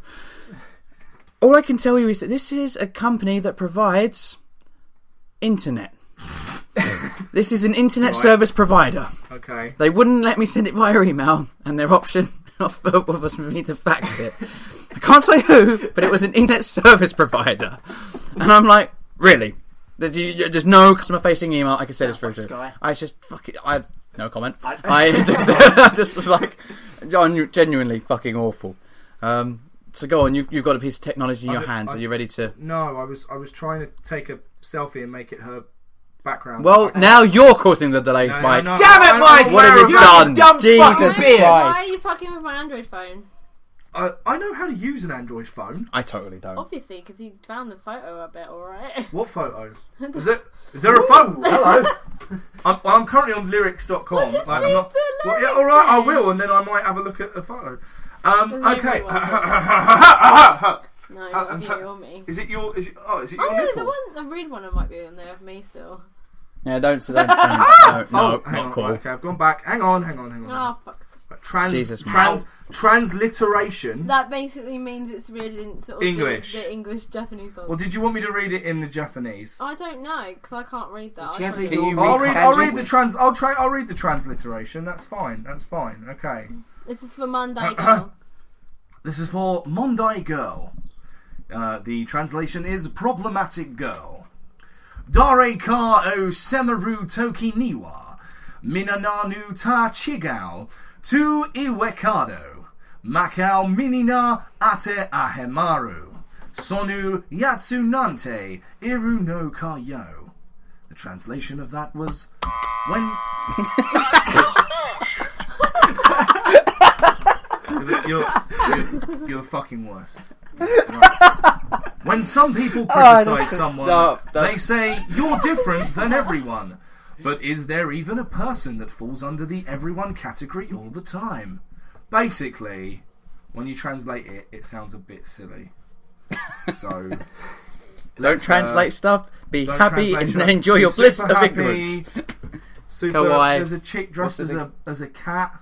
All I can tell you is that this is a company that provides internet. This is an internet service provider. Okay. They wouldn't let me send it via email, and their option was for me to fax it. I can't say who, but it was an internet service provider. And I'm like, really? There's no customer-facing email I can send this through to. Sky. I just no comment. I just was like, genuinely fucking awful. So go on. You've got a piece of technology in your hands. Are you ready to? No, I was trying to take a selfie and make it her background. Well, now you're causing the delays, No, Mike. no, Damn it, Mike! What have you done? dumb Jesus fucking Christ! bitch. Why are you fucking with my Android phone? I know how to use an Android phone. I totally don't. Obviously, because you found the photo a bit alright. What photo? Is there a photo? Hello. I'm currently on lyrics.com. Well, just read the all lyrics right, I then. will, and then I might have a look at a photo. There's Okay. everyone. No, not you or me. Is it your? Is it your Oh no, nipple? the red one might be on there of me still. Yeah, don't. No, hang not on, cool. Okay, I've gone back. Hang on. Oh fuck. Jesus, transliteration. That basically means it's read in sort of English. the English Japanese one. Well, did you want me to read it in the Japanese? I don't know because I can't read that. Whichever I can't you read- read. I'll read kanji? the I'll read the transliteration. That's fine. Okay. This is for Monday girl. This is for Mondai Girl. The translation is problematic girl. Dare ka o semaru toki niwa minananu ta chigao tu iwekado makao minina ate ahemaru sonu yatsu nante iru no kayo. The translation of that was when You're the fucking worst. When some people criticise someone, they say, you're different than everyone. But is there even a person that falls under the everyone category all the time? Basically, when you translate it, it sounds a bit silly. So... Don't translate stuff. Be don't happy translate and stuff. enjoy your Be bliss super of happy. ignorance. Super, Kawaii. there's a chick dressed What's as a cat.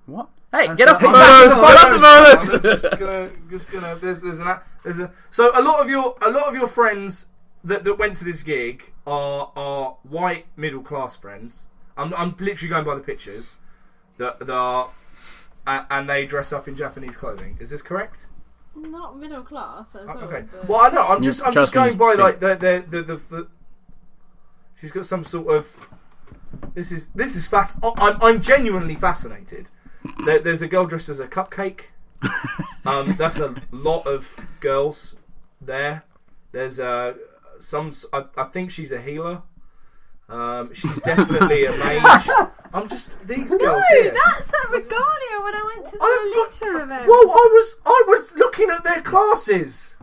What? Hey, And get so- off the photos! Get off the photos! Just gonna. There's a. So a lot of your friends that went to this gig are white middle class friends. I'm literally going by the pictures that are, and they dress up in Japanese clothing. Is this correct? Not middle class as well. Okay. but- Well, I know. I'm just trust me, going by it's like the. She's got some sort of. This is I'm genuinely fascinated. There's a girl dressed as a cupcake. That's a lot of girls there. There's some. I think she's a healer. She's definitely a mage. I'm just these girls here. That's at Regalia when I went to the Lolita event. Well, I was looking at their classes.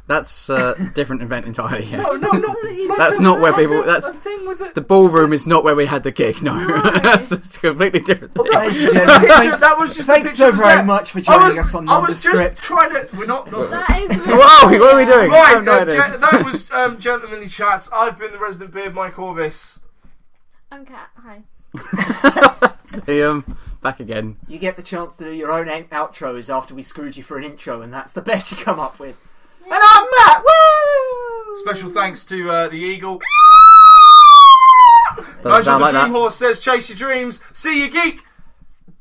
That's a different event entirely, yes. No, not That's not where people... The thing with it. The ballroom is not where we had the gig, no. That's a completely different thing. That was just Yeah, a picture. thanks- That was just a Thanks picture so of very that. much for joining us on I was just Nondescript. trying to. We're not. That is really Whoa, what are we doing? I have Right, no idea. that was Gentlemanly Chats. I've been the resident beard, Mike Orvis. I'm Kat. Hi. Liam, back again. You get the chance to do your own outros after we screwed you for an intro, and that's the best you come up with. And I'm Matt. Woo! Special thanks to the Eagle. Doesn't Nigel sound the like Dream that. Horse says, "Chase your dreams, see you geek.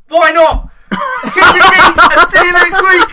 Why not? Keep it geek and see you next week."